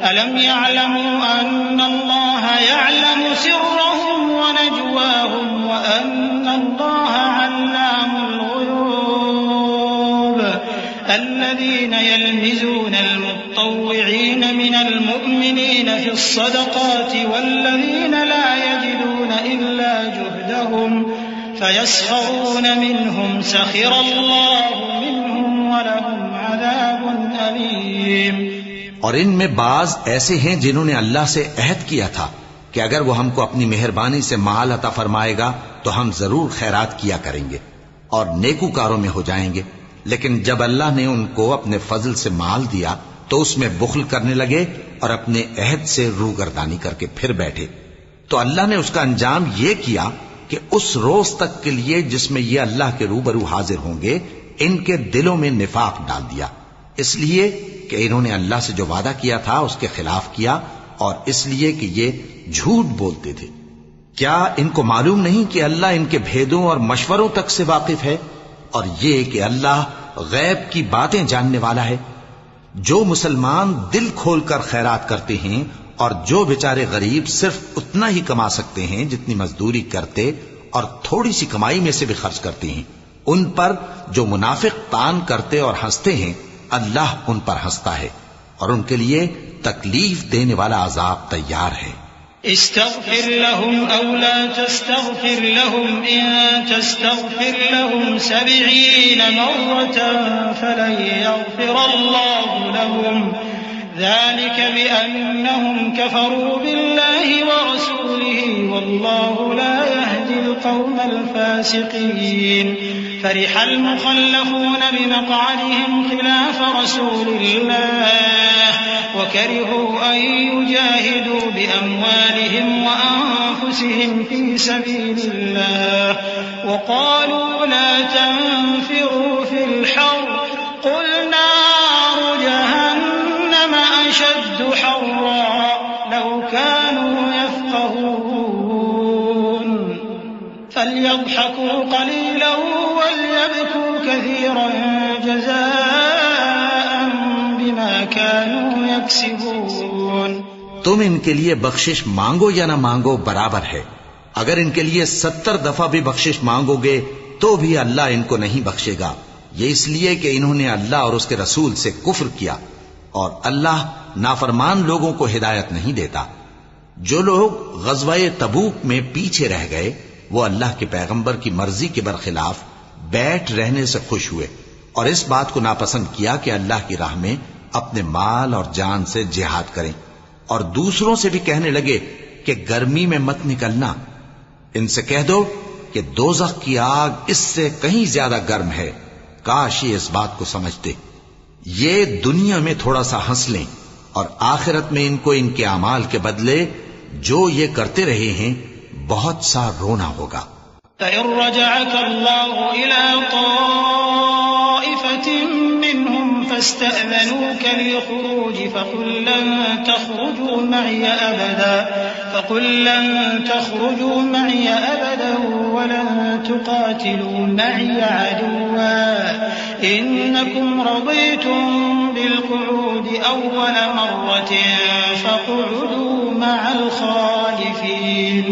أَلَمْ يَعْلَمُوا أَنَّ اللَّهَ يَعْلَمُ سِرَّهُمْ وَنَجْوَاهُمْ وَأَنَّ اللَّهَ عَلَّامُ الْغُيُوبِ الَّذِينَ يَلْمِزُونَ الْمُطَّوِّعِينَ مِنَ الْمُؤْمِنِينَ فِي الصَّدَقَاتِ وَالَّذِينَ لَا يَجِدُونَ إِلَّا جُهْدَهُمْ فَيَسْخَرُونَ مِنْهُمْ سَخِرَ اللَّهُ مِنْهُمْ وَلَهُمْ عَذَابٌ أَلِيمٌ۔ اور ان میں بعض ایسے ہیں جنہوں نے اللہ سے عہد کیا تھا کہ اگر وہ ہم کو اپنی مہربانی سے مال عطا فرمائے گا تو ہم ضرور خیرات کیا کریں گے اور نیکوکاروں میں ہو جائیں گے، لیکن جب اللہ نے ان کو اپنے فضل سے مال دیا تو اس میں بخل کرنے لگے اور اپنے عہد سے روگردانی کر کے پھر بیٹھے۔ تو اللہ نے اس کا انجام یہ کیا کہ اس روز تک کے لیے جس میں یہ اللہ کے روبرو حاضر ہوں گے ان کے دلوں میں نفاق ڈال دیا، اس لیے کہ انہوں نے اللہ سے جو وعدہ کیا تھا اس کے خلاف کیا، اور اس لیے کہ یہ جھوٹ بولتے تھے۔ کیا ان کو معلوم نہیں کہ اللہ ان کے بھیدوں اور مشوروں تک سے واقف ہے، اور یہ کہ اللہ غیب کی باتیں جاننے والا ہے؟ جو مسلمان دل کھول کر خیرات کرتے ہیں اور جو بیچارے غریب صرف اتنا ہی کما سکتے ہیں جتنی مزدوری کرتے اور تھوڑی سی کمائی میں سے بھی خرچ کرتے ہیں، ان پر جو منافق تان کرتے اور ہنستے ہیں، اللہ ان پر ہنستا ہے اور ان کے لیے تکلیف دینے والا عذاب تیار ہے۔ استغفر لهم أو لا تستغفر لهم إن تستغفر لهم 70 مرة فلن يغفر الله لهم ذلك بأنهم كفروا بالله ورسوله والله لا يهدي القوم الفاسقين فرح المخلفون بمقعدهم خلاف رسول الله وكرهوا أن يجاهدوا بأموالهم وأنفسهم في سبيل الله وقالوا لا تنفروا في الحر قل نار جهنم أشد حرا لو كانوا يفقهون فليضحكوا قليلا وليبكوا كثيرا جزاء بما كانوا يكسبون۔ تم ان کے لیے بخشش مانگو یا نہ مانگو برابر ہے، اگر ان کے لیے 70 دفعہ بھی بخشش مانگو گے تو بھی اللہ ان کو نہیں بخشے گا، یہ اس لیے کہ انہوں نے اللہ اور اس کے رسول سے کفر کیا، اور اللہ نافرمان لوگوں کو ہدایت نہیں دیتا۔ جو لوگ غزوہ تبوک میں پیچھے رہ گئے وہ اللہ کے پیغمبر کی مرضی کے برخلاف بیٹھ رہنے سے خوش ہوئے اور اس بات کو ناپسند کیا کہ اللہ کی راہ میں اپنے مال اور جان سے جہاد کریں، اور دوسروں سے بھی کہنے لگے کہ گرمی میں مت نکلنا، ان سے کہہ دو کہ دوزخ کی آگ اس سے کہیں زیادہ گرم ہے، کاش یہ اس بات کو سمجھتے۔ یہ دنیا میں تھوڑا سا ہنس لیں اور آخرت میں ان کو ان کے اعمال کے بدلے جو یہ کرتے رہے ہیں بہت سا رونا ہوگا۔ فَإِن رَّجَعَكَ اللَّهُ إِلَىٰ طَائِفَةٍ مِّنْهُمْ فَاسْتَأْذَنُوكَ لِلْخُرُوجِ فَقُل لَّن تَخْرُجُوا مَعِيَ أَبَدًا وَلَن تُقَاتِلُوا مَعِيَ عَدُوًّا إِنَّكُمْ رَضِيتُم بِالْقُعُودِ أَوَّلَ مَرَّةٍ فَاقْعُدُوا مَعَ الْخَالِفِينَ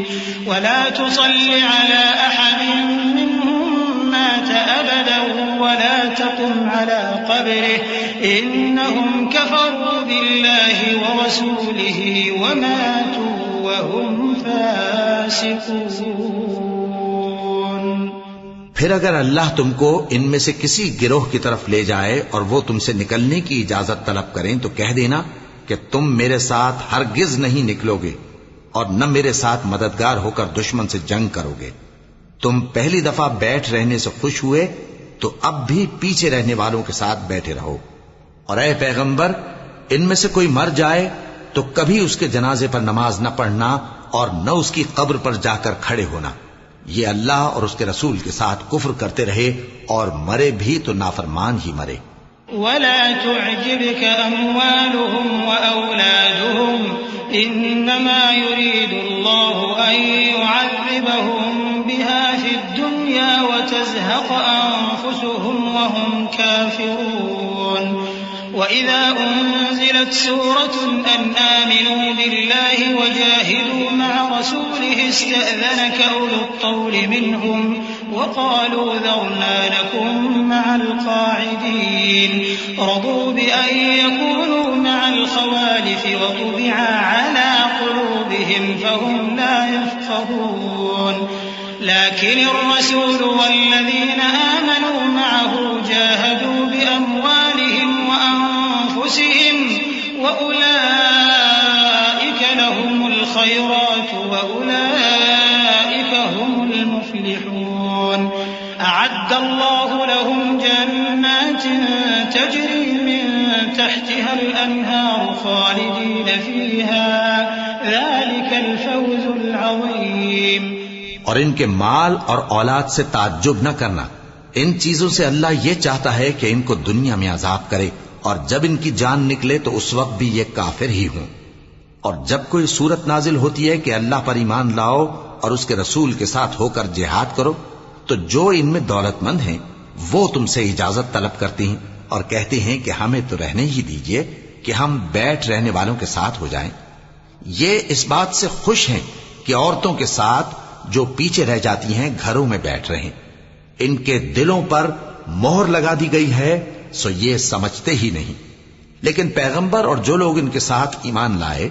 وَلَا تُصَلِّ عَلَىٰ أَحَدٍ مِّنْهُم مَّاتَ أَبَدًا وَلَا تَقُمْ عَلَىٰ قَبْرِهِ إِنَّهُمْ كَفَرُوا بِاللَّهِ وَرَسُولِهِ وَمَاتُوا وَهُمْ فَاسِقُونَ۔ پھر اگر اللہ تم کو ان میں سے کسی گروہ کی طرف لے جائے اور وہ تم سے نکلنے کی اجازت طلب کریں تو کہہ دینا کہ تم میرے ساتھ ہرگز نہیں نکلو گے اور نہ میرے ساتھ مددگار ہو کر دشمن سے جنگ کرو گے۔ تم پہلی دفعہ بیٹھ رہنے سے خوش ہوئے تو اب بھی پیچھے رہنے والوں کے ساتھ بیٹھے رہو، اور اے پیغمبر ان میں سے کوئی مر جائے تو کبھی اس کے جنازے پر نماز نہ پڑھنا اور نہ اس کی قبر پر جا کر کھڑے ہونا، یہ اللہ اور اس کے رسول کے ساتھ کفر کرتے رہے اور مرے بھی تو نافرمان ہی مرے۔ وَلَا تُعْجِبْكَ أَمْوَالُهُمْ وَأَوْلَادُهُمْ إِنَّمَا يُرِيدُ اللَّهُ أَن يُعَذِّبَهُم بِهَا فِي الدُّنْيَا وَتَزْهَقَ أَنفُسُهُمْ وَهُمْ كَافِرُونَ۔ وَإِذَا أُنزِلَتْ سُورَةٌ أَنْ آمِنُوا بِاللَّهِ وَجَاهِدُوا مَعَ رَسُولِهِ اسْتَأْذَنَكَ أُولُو الطَّوْلِ مِنْهُمْ وقالوا ذرنا نكن مع القاعدين رضوا بأن يكونوا مع الخوالف وطبع على قلوبهم فهم لا يفقهون لكن الرسول والذين آمنوا معه جاهدوا بأموالهم وأنفسهم وأولئك لهم الخيرات وأولئك هم المفلحون أعد الله لهم جنات تجري من تحتها الأنهار خالدين فيها ذلك الفوز العظيم۔ اور ان کے مال اور اولاد سے تعجب نہ کرنا، ان چیزوں سے اللہ یہ چاہتا ہے کہ ان کو دنیا میں عذاب کرے اور جب ان کی جان نکلے تو اس وقت بھی یہ کافر ہی ہوں۔ اور جب کوئی صورت نازل ہوتی ہے کہ اللہ پر ایمان لاؤ اور اس کے رسول کے ساتھ ہو کر جہاد کرو، تو جو ان میں دولت مند ہیں وہ تم سے اجازت طلب کرتی ہیں اور کہتے ہیں کہ ہمیں تو رہنے ہی دیجئے کہ ہم بیٹھ رہنے والوں کے ساتھ ہو جائیں۔ یہ اس بات سے خوش ہیں کہ عورتوں کے ساتھ جو پیچھے رہ جاتی ہیں گھروں میں بیٹھ رہیں۔ ان کے دلوں پر مہر لگا دی گئی ہے، سو یہ سمجھتے ہی نہیں۔ لیکن پیغمبر اور جو لوگ ان کے ساتھ ایمان لائے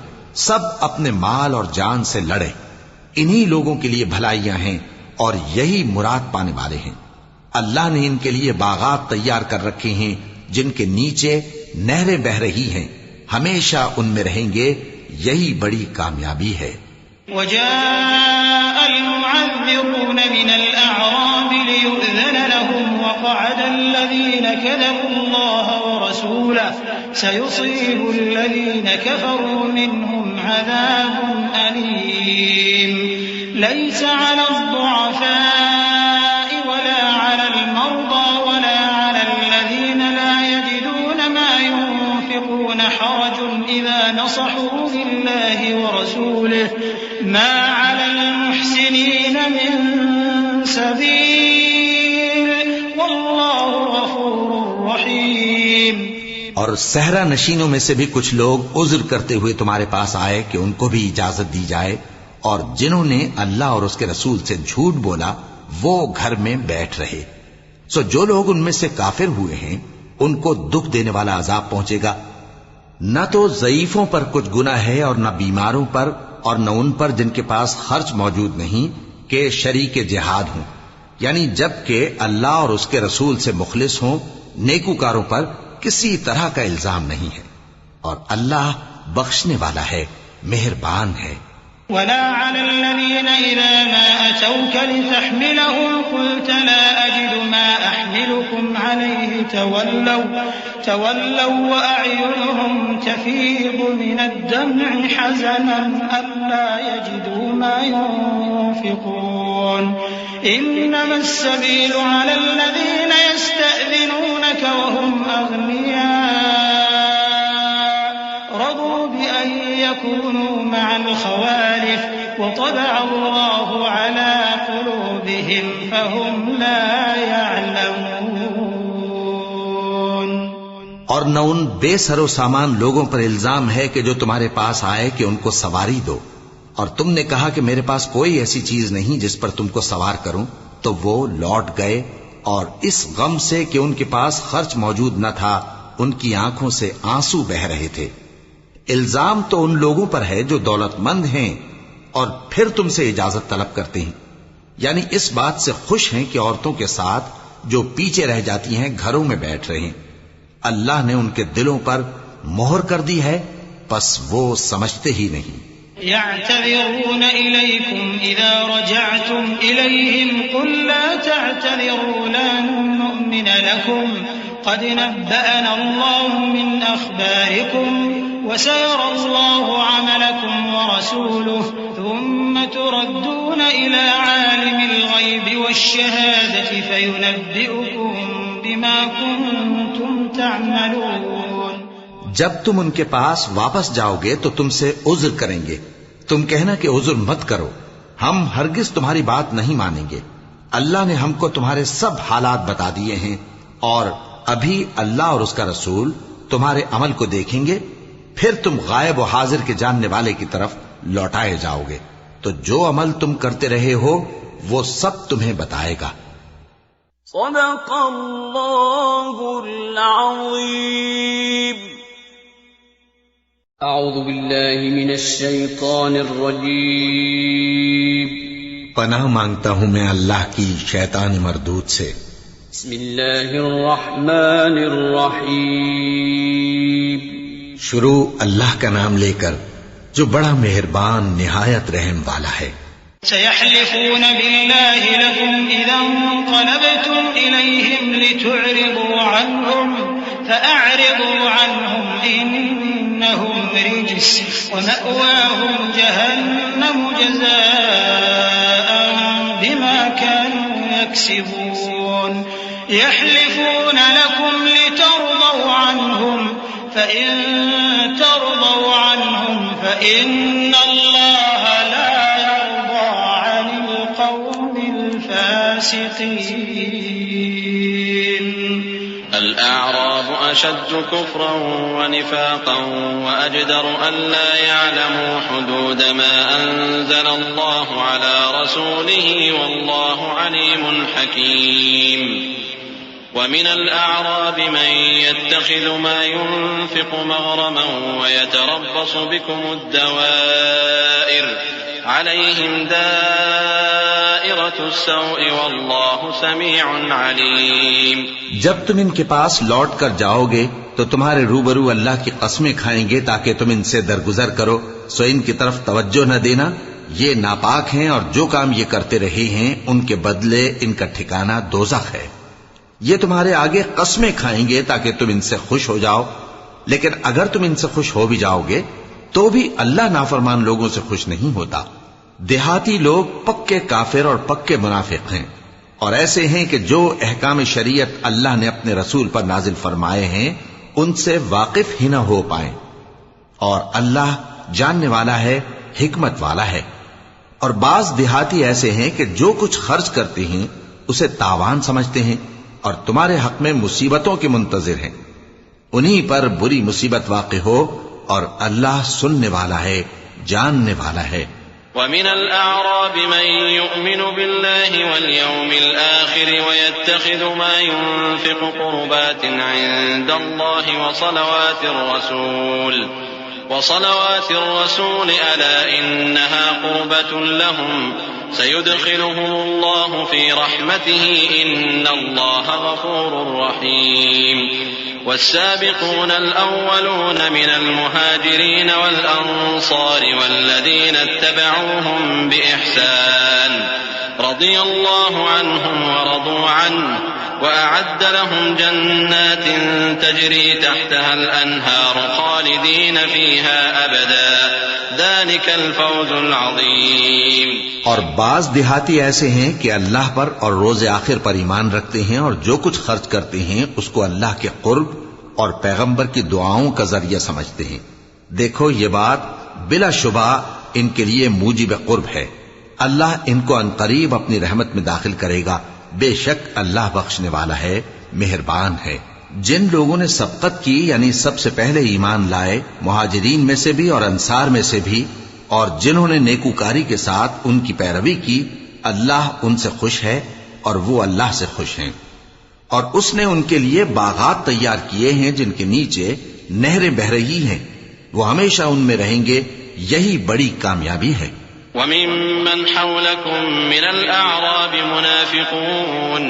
سب اپنے مال اور جان سے لڑے۔ انہی لوگوں کے لیے بھلائیاں ہیں اور یہی مراد پانے والے ہیں۔ اللہ نے ان کے لیے باغات تیار کر رکھے ہیں جن کے نیچے نہریں بہ رہی ہیں، ہمیشہ ان میں رہیں گے، یہی بڑی کامیابی ہے۔ وجاء المعذرون من الأعراب ليؤذن لهم وقعد الذين كذبوا الله ورسوله سيصيب الذين كفروا منهم عذاب أليم ليس على الضعفاء ولا على المرضى ولا على الذين لا يجدون ما ينفقون حرج إذا نصحوا لله ورسوله ما على المحسنين من سبيل والله غفور رحيم۔ اور صحرا نشینوں میں سے بھی کچھ لوگ عذر کرتے ہوئے تمہارے پاس آئے کہ ان کو بھی اجازت دی جائے، اور جنہوں نے اللہ اور اس کے رسول سے جھوٹ بولا وہ گھر میں بیٹھ رہے۔ سو جو لوگ ان میں سے کافر ہوئے ہیں ان کو دکھ دینے والا عذاب پہنچے گا۔ نہ تو ضعیفوں پر کچھ گناہ ہے اور نہ بیماروں پر اور نہ ان پر جن کے پاس خرچ موجود نہیں کہ شریک جہاد ہوں، یعنی جب کہ اللہ اور اس کے رسول سے مخلص ہوں۔ نیکوکاروں پر کسی طرح کا الزام نہیں ہے، اور اللہ بخشنے والا ہے، مہربان ہے۔ ولا على الذين إذا ما أتوك لتحملهم قلت لا أجد ما أحملكم عليه تولوا وأعينهم تفيض من الدمع حزنا ألا يجدوا ما ينفقون إنما السبيل على الذين يستأذنونك وهم أغنياء رضوا بأن يكونوا مع الخوالف وطبع الله على قلوبهم فهم لا يعلمون۔ اور نہ ان بے سر و سامان لوگوں پر الزام ہے کہ جو تمہارے پاس آئے کہ ان کو سواری دو، اور تم نے کہا کہ میرے پاس کوئی ایسی چیز نہیں جس پر تم کو سوار کروں، تو وہ لوٹ گئے، اور اس غم سے کہ ان کے پاس خرچ موجود نہ تھا ان کی آنکھوں سے آنسو بہ رہے تھے۔ الزام تو ان لوگوں پر ہے جو دولت مند ہیں اور پھر تم سے اجازت طلب کرتے ہیں، یعنی اس بات سے خوش ہیں کہ عورتوں کے ساتھ جو پیچھے رہ جاتی ہیں گھروں میں بیٹھ رہے ہیں۔ اللہ نے ان کے دلوں پر مہر کر دی ہے، پس وہ سمجھتے ہی نہیں۔ يعتذرون إليكم إذا رجعتم إليهم قل لا تعتذروا لن نؤمن لكم قد نبأنا الله من أخباركم وسيرى الله عملكم ورسوله ثم تردون إلى عالم الغيب والشهادة فينبئكم بما كنتم تعملون۔ جب تم ان کے پاس واپس جاؤ گے تو تم سے عذر کریں گے، تم کہنا کہ عذر مت کرو، ہم ہرگز تمہاری بات نہیں مانیں گے۔ اللہ نے ہم کو تمہارے سب حالات بتا دیے ہیں، اور ابھی اللہ اور اس کا رسول تمہارے عمل کو دیکھیں گے، پھر تم غائب و حاضر کے جاننے والے کی طرف لوٹائے جاؤ گے، تو جو عمل تم کرتے رہے ہو وہ سب تمہیں بتائے گا۔ صدق اللہ العظیم۔ اعوذ باللہ من الشیطان الرجیم۔ پناہ مانگتا ہوں میں اللہ کی شیطان مردود سے۔ بسم اللہ الرحمن الرحیم۔ شروع اللہ کا نام لے کر جو بڑا مہربان نہایت رحم والا ہے۔ سيحلفون بالله لكم إذا انقلبتم إليهم لتعرضوا عنهم فأعرضوا عنهم إنهم رجس ومأواهم جهنم جزاء بما كانوا يكسبون يحلفون لكم لترضوا عنهم فإن ترضوا عنهم فإن الله لا يرضى عن فاسقين. الأعراب أشد كفرا ونفاقا وأجدر ألا يعلموا حدود ما أنزل الله على رسوله والله عليم حكيم. ومن الأعراب من يتخذ ما ينفق مغرما ويتربص بكم الدوائر عليهم دائرة السوء والله سميع عليم. جب تم ان کے پاس لوٹ کر جاؤ گے تو تمہارے روبرو اللہ کی قسمیں کھائیں گے تاکہ تم ان سے درگزر کرو، سو ان کی طرف توجہ نہ دینا، یہ ناپاک ہیں اور جو کام یہ کرتے رہے ہیں ان کے بدلے ان کا ٹھکانہ دوزخ ہے. یہ تمہارے آگے قسمیں کھائیں گے تاکہ تم ان سے خوش ہو جاؤ، لیکن اگر تم ان سے خوش ہو بھی جاؤ گے تو بھی اللہ نافرمان لوگوں سے خوش نہیں ہوتا. دیہاتی لوگ پکے کافر اور پکے منافق ہیں، اور ایسے ہیں کہ جو احکام شریعت اللہ نے اپنے رسول پر نازل فرمائے ہیں ان سے واقف ہی نہ ہو پائیں. اور اللہ جاننے والا ہے، حکمت والا ہے. اور بعض دیہاتی ایسے ہیں کہ جو کچھ خرچ کرتے ہیں اسے تاوان سمجھتے ہیں اور تمہارے حق میں مصیبتوں کے منتظر ہیں. انہی پر بری مصیبت واقع ہو اور اللہ سننے والا ہے، جاننے والا ہے. ومن الأعراب من يؤمن بالله واليوم الآخر ويتخذ ما ينفق قربات عند الله وصلوات الرسول ألا إنها قربة لهم سيدخلهم الله في رحمته إن الله غفور رحيم. والسابقون الأولون من المهاجرين والأنصار والذين اتبعوهم بإحسان رضي الله عنهم ورضوا عنه وأعد لهم جنات تجري تحتها الأنهار خالدين فيها أبدا ذلك الفوز العظيم. اور بعض دیہاتی ایسے ہیں کہ اللہ پر اور روز آخر پر ایمان رکھتے ہیں اور جو کچھ خرچ کرتے ہیں اس کو اللہ کے قرب اور پیغمبر کی دعاؤں کا ذریعہ سمجھتے ہیں. دیکھو یہ بات بلا شبہ ان کے لیے موجب قرب ہے. اللہ ان کو عنقریب اپنی رحمت میں داخل کرے گا. بے شک اللہ بخشنے والا ہے، مہربان ہے. جن لوگوں نے سبقت کی یعنی سب سے پہلے ایمان لائے، مہاجرین میں سے بھی اور انصار میں سے بھی، اور جنہوں نے نیکوکاری کے ساتھ ان کی پیروی کی، اللہ ان سے خوش ہے اور وہ اللہ سے خوش ہیں. اور اس نے ان کے لیے باغات تیار کیے ہیں جن کے نیچے نہریں بہہ رہی ہیں، وہ ہمیشہ ان میں رہیں گے. یہی بڑی کامیابی ہے. وممن حولكم من الأعراب منافقون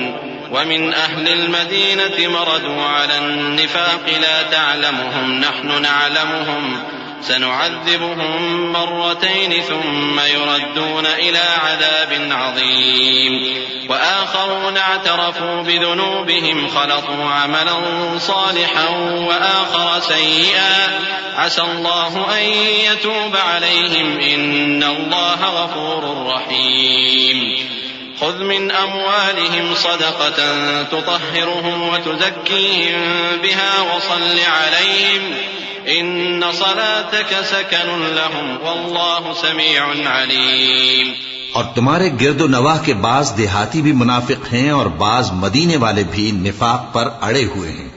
ومن أهل المدينة مردوا على النفاق لا تعلمهم نحن نعلمهم سنعذبهم مرتين ثم يردون إلى عذاب عظيم. وآخرون اعترفوا بذنوبهم خلطوا عملا صالحا وآخر سيئا عسى الله أن يتوب عليهم إن الله غفور رحيم. خذ من أموالهم صدقة تطهرهم وتزكيهم بها وصل عليهم إن صلاتك سكن لهم والله سميع عليم. اور تمہارے گرد و نواح کے بعض دیہاتی بھی منافق ہیں اور بعض مدینے والے بھی نفاق پر اڑے ہوئے ہیں.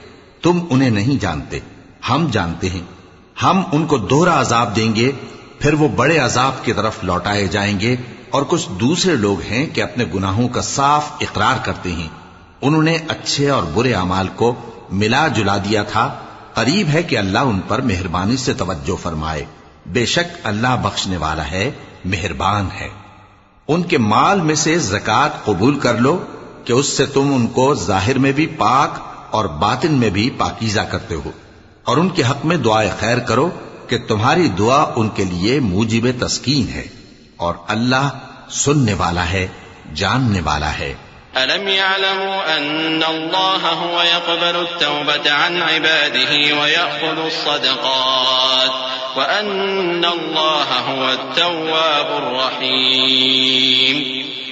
تم انہیں نہیں جانتے، ہم جانتے ہیں. ہم ان کو دوہرا عذاب دیں گے، پھر وہ بڑے عذاب کی طرف لوٹائے جائیں گے. اور کچھ دوسرے لوگ ہیں کہ اپنے گناہوں کا صاف اقرار کرتے ہیں. انہوں نے اچھے اور برے اعمال کو ملا جلا دیا تھا. قریب ہے کہ اللہ ان پر مہربانی سے توجہ فرمائے. بے شک اللہ بخشنے والا ہے، مہربان ہے. ان کے مال میں سے زکوٰۃ قبول کر لو کہ اس سے تم ان کو ظاہر میں بھی پاک اور باطن میں بھی پاکیزہ کرتے ہو. اور ان کے حق میں دعائے خیر کرو کہ تمہاری دعا ان کے لیے موجب تسکین ہے. اور اللہ سننے والا ہے، جاننے والا ہے. ألم يعلموا أن الله هو يقبل التوبة عن عباده ويأخذ الصدقات وأن الله هو التواب الرحيم.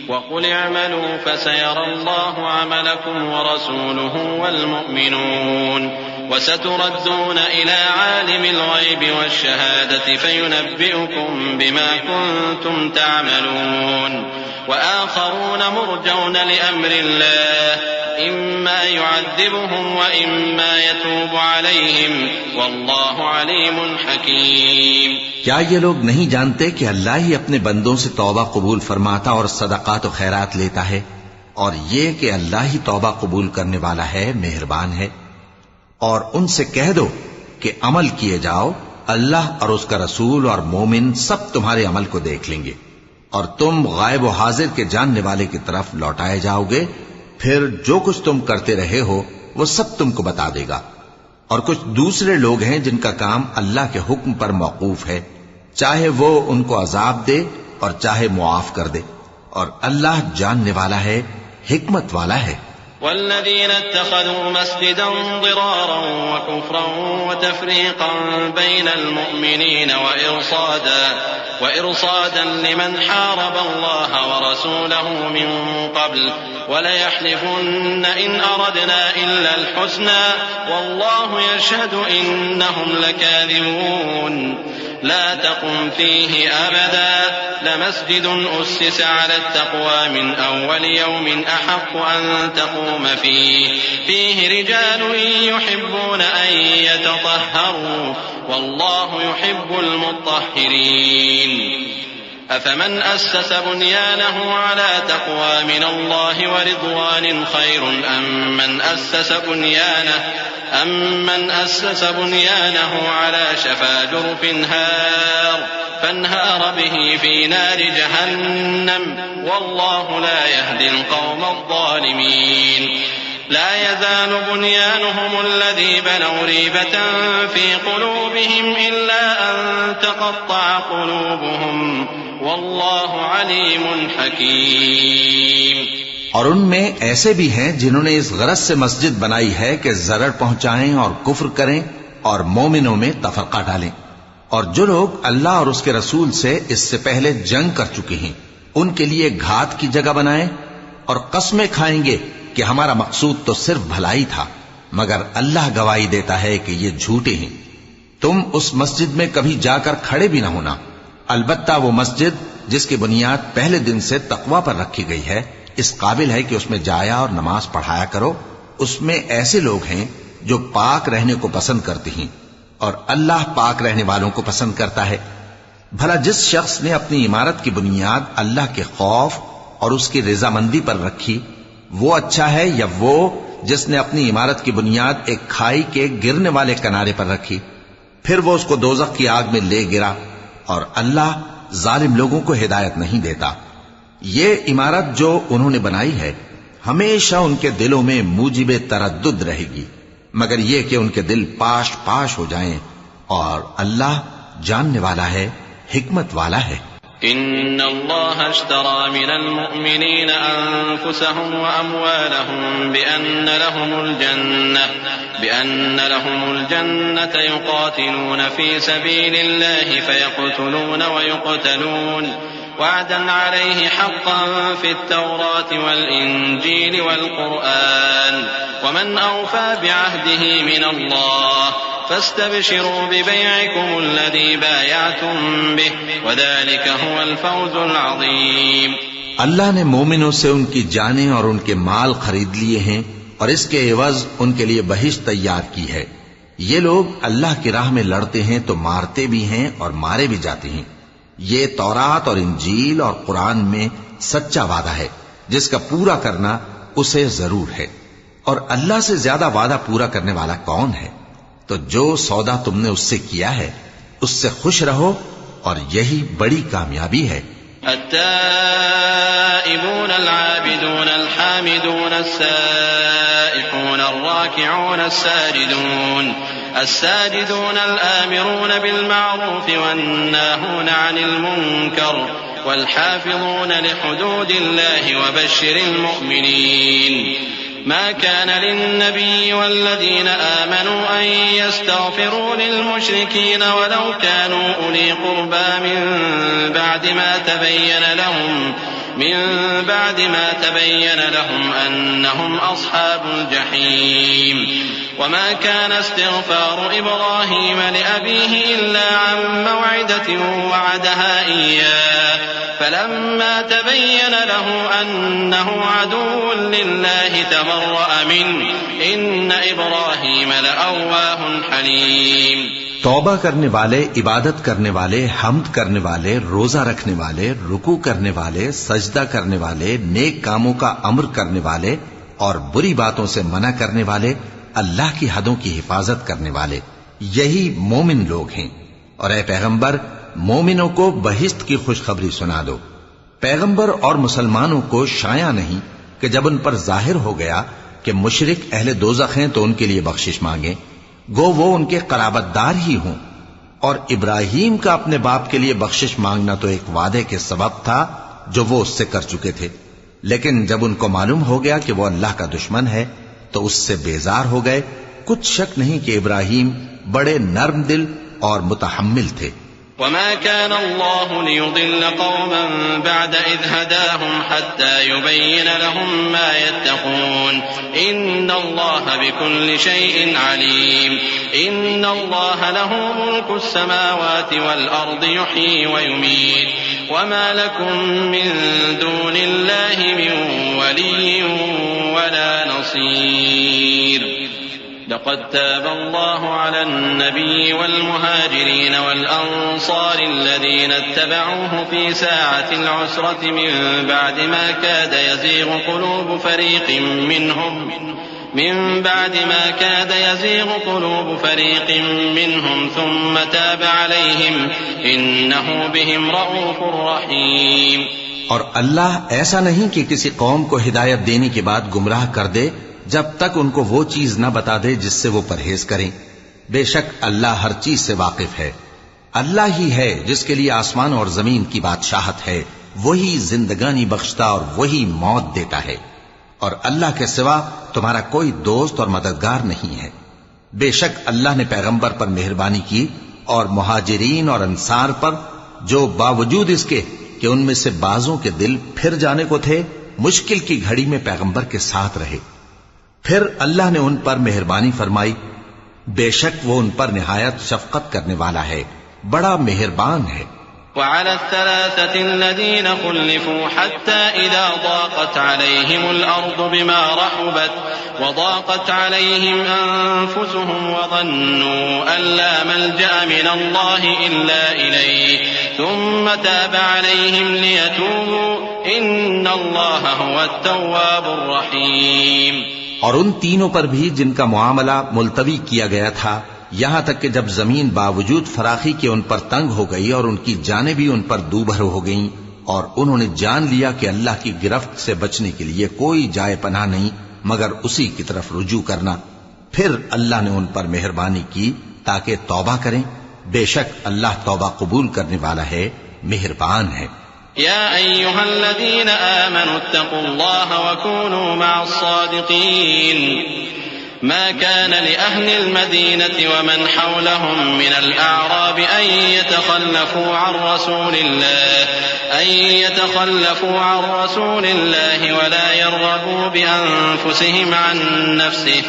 وقل اعملوا فسيرى الله عملكم ورسوله والمؤمنون وستردون إلى عالم الغيب والشهادة فينبئكم بما كنتم تعملون. وآخرون مرجون لأمر الله إما يعذبهم وإما يتوب عليهم والله عليم حكيم۔ کیا یہ لوگ نہیں جانتے کہ اللہ ہی اپنے بندوں سے توبہ قبول فرماتا اور صدقات و خیرات لیتا ہے، اور یہ کہ اللہ ہی توبہ قبول کرنے والا ہے، مہربان ہے۔ اور ان سے کہہ دو کہ عمل کیے جاؤ، اللہ اور اس کا رسول اور مومن سب تمہارے عمل کو دیکھ لیں گے، اور تم غائب و حاضر کے جاننے والے کی طرف لوٹائے جاؤ گے، پھر جو کچھ تم کرتے رہے ہو وہ سب تم کو بتا دے گا۔ اور کچھ دوسرے لوگ ہیں جن کا کام اللہ کے حکم پر موقوف ہے، چاہے وہ ان کو عذاب دے اور چاہے معاف کر دے، اور اللہ جاننے والا ہے، حکمت والا ہے۔ والذين اتخذوا مسجدا ضرارا وكفرا وتفريقا بين المؤمنين وإرصادا لمن حارب الله ورسوله من قبل وليحلفن إن أردنا إلا الحسنى والله يشهد إنهم لكاذبون لا تقم فيه أبدا لمسجد أسس على التقوى من أول يوم أحق أن تقوم فيه رجال يحبون أن يتطهروا والله يحب المطهرين أفمن أسس بنيانه على تقوى من الله ورضوان خير أم من أسس بنيانه على شفا جرف فانهار به في نار جهنم والله لا يهدي القوم الظالمين لا يزال بنيانهم الذي بنوا ريبة في قلوبهم إلا أن تقطع قلوبهم والله عليم حكيم۔ اور ان میں ایسے بھی ہیں جنہوں نے اس غرض سے مسجد بنائی ہے کہ ضرر پہنچائیں اور کفر کریں اور مومنوں میں تفرقہ ڈالیں، اور جو لوگ اللہ اور اس کے رسول سے اس سے پہلے جنگ کر چکے ہیں ان کے لیے گھات کی جگہ بنائیں اور قسمیں کھائیں گے کہ ہمارا مقصود تو صرف بھلائی تھا، مگر اللہ گواہی دیتا ہے کہ یہ جھوٹے ہیں۔ تم اس مسجد میں کبھی جا کر کھڑے بھی نہ ہونا، البتہ وہ مسجد جس کی بنیاد پہلے دن سے تقوی پر رکھی گئی ہے اس قابل ہے کہ اس میں جایا اور نماز پڑھایا کرو۔ اس میں ایسے لوگ ہیں جو پاک رہنے کو پسند کرتے ہیں اور اللہ پاک رہنے والوں کو پسند کرتا ہے۔ بھلا جس شخص نے اپنی عمارت کی بنیاد اللہ کے خوف اور اس کی رضامندی پر رکھی وہ اچھا ہے، یا وہ جس نے اپنی عمارت کی بنیاد ایک کھائی کے گرنے والے کنارے پر رکھی، پھر وہ اس کو دوزخ کی آگ میں لے گرا، اور اللہ ظالم لوگوں کو ہدایت نہیں دیتا۔ یہ عمارت جو انہوں نے بنائی ہے ہمیشہ ان کے دلوں میں موجب تردد رہے گی، مگر یہ کہ ان کے دل پاش پاش ہو جائیں، اور اللہ جاننے والا ہے، حکمت والا ہے۔ إن الله اشترى من المؤمنين أنفسهم وأموالهم بأن لهم الجنة يقاتلون في سبيل الله فيقتلون ويقتلون وعدا عليه حقا في التوراة والإنجيل والقرآن ومن أوفى بعهده من الله فاستبشروا ببيعكم الذي بايعتم به وذلك هو الفوز العظيم۔ اللہ نے مومنوں سے ان کی جانیں اور ان کے مال خرید لیے ہیں اور اس کے عوض ان کے لیے بہشت تیار کی ہے۔ یہ لوگ اللہ کی راہ میں لڑتے ہیں تو مارتے بھی ہیں اور مارے بھی جاتے ہیں۔ یہ تورات اور انجیل اور قرآن میں سچا وعدہ ہے جس کا پورا کرنا اسے ضرور ہے، اور اللہ سے زیادہ وعدہ پورا کرنے والا کون ہے؟ تو جو سودا تم نے اس سے کیا ہے اس سے خوش رہو، اور یہی بڑی کامیابی ہے۔ التائبون العابدون الحامدون السائحون الراكعون الساجدون الآمرون بالمعروف والناهون عن المنكر والحافظون لحدود الله وبشر المؤمنين ما كان للنبي والذين آمنوا أن يستغفروا للمشركين ولو كانوا أولي قربى من بعد ما تبين لهم أنهم أصحاب الجحيم وما كان استغفار إبراهيم لأبيه إلا عن موعدة وعدها إياه فلما تبين له أنه عدو لله تبرأ منه إن إبراهيم لأواه حليم. توبہ کرنے والے، عبادت کرنے والے، حمد کرنے والے، روزہ رکھنے والے، رکوع کرنے والے، سجدہ کرنے والے، نیک کاموں کا امر کرنے والے اور بری باتوں سے منع کرنے والے، اللہ کی حدوں کی حفاظت کرنے والے، یہی مومن لوگ ہیں. اور اے پیغمبر، مومنوں کو بہشت کی خوشخبری سنا دو. پیغمبر اور مسلمانوں کو شایع نہیں کہ جب ان پر ظاہر ہو گیا کہ مشرک اہل دوزخ ہیں تو ان کے لیے بخشش مانگیں، گو وہ ان کے قرابت دار ہی ہوں. اور ابراہیم کا اپنے باپ کے لیے بخشش مانگنا تو ایک وعدے کے سبب تھا جو وہ اس سے کر چکے تھے، لیکن جب ان کو معلوم ہو گیا کہ وہ اللہ کا دشمن ہے تو اس سے بیزار ہو گئے. کچھ شک نہیں کہ ابراہیم بڑے نرم دل اور متحمل تھے. وما كان الله ليضل قوما بعد إذ هداهم حتى يبين لهم ما يتقون إن الله بكل شيء عليم. إن الله له ملك السماوات والأرض يحيي ويميت وما لكم من دون الله من ولي ولا نصير. لقد تاب الله على النبي والمهاجرين والأنصار الذين اتبعوه في ساعة العسرة من بعد ما كاد يزيغ قلوب فريق منهم ثم تاب عليهم إنه بهم رؤوف رحيم. اور اللہ ایسا نہیں کہ کسی قوم کو ہدایت دینے کے بعد گمراہ کر دے جب تک ان کو وہ چیز نہ بتا دے جس سے وہ پرہیز کریں. بے شک اللہ ہر چیز سے واقف ہے. اللہ ہی ہے جس کے لیے آسمان اور زمین کی بادشاہت ہے، وہی زندگانی بخشتا اور وہی موت دیتا ہے، اور اللہ کے سوا تمہارا کوئی دوست اور مددگار نہیں ہے. بے شک اللہ نے پیغمبر پر مہربانی کی اور مہاجرین اور انصار پر جو باوجود اس کے کہ ان میں سے بعضوں کے دل پھر جانے کو تھے مشکل کی گھڑی میں پیغمبر کے ساتھ رہے. پھر اللہ نے ان پر مہربانی فرمائی. بے شک وہ ان پر نہایت شفقت کرنے والا ہے، بڑا مہربان ہے. وعلى الثلاثة الذين خلفوا حتى إذا ضاقت عليهم الأرض بما رحبت وضاقت عليهم أنفسهم وظنوا أن لا ملجأ من الله إلا إليه ثم تاب عليهم ليتوبوا إن الله هو التواب الرحيم. اور ان تینوں پر بھی جن کا معاملہ ملتوی کیا گیا تھا، یہاں تک کہ جب زمین باوجود فراخی کے ان پر تنگ ہو گئی اور ان کی جانیں بھی ان پر دوبھر ہو گئیں، اور انہوں نے جان لیا کہ اللہ کی گرفت سے بچنے کے لیے کوئی جائے پناہ نہیں مگر اسی کی طرف رجوع کرنا، پھر اللہ نے ان پر مہربانی کی تاکہ توبہ کریں. بے شک اللہ توبہ قبول کرنے والا ہے، مہربان ہے. يا أيها الذين آمنوا اتقوا الله وكونوا مع الصادقين. ما كان لأهل المدينة ومن حولهم من الأعراب أن يتخلفوا عن رسول الله ولا يرغبوا بأنفسهم عن نفسه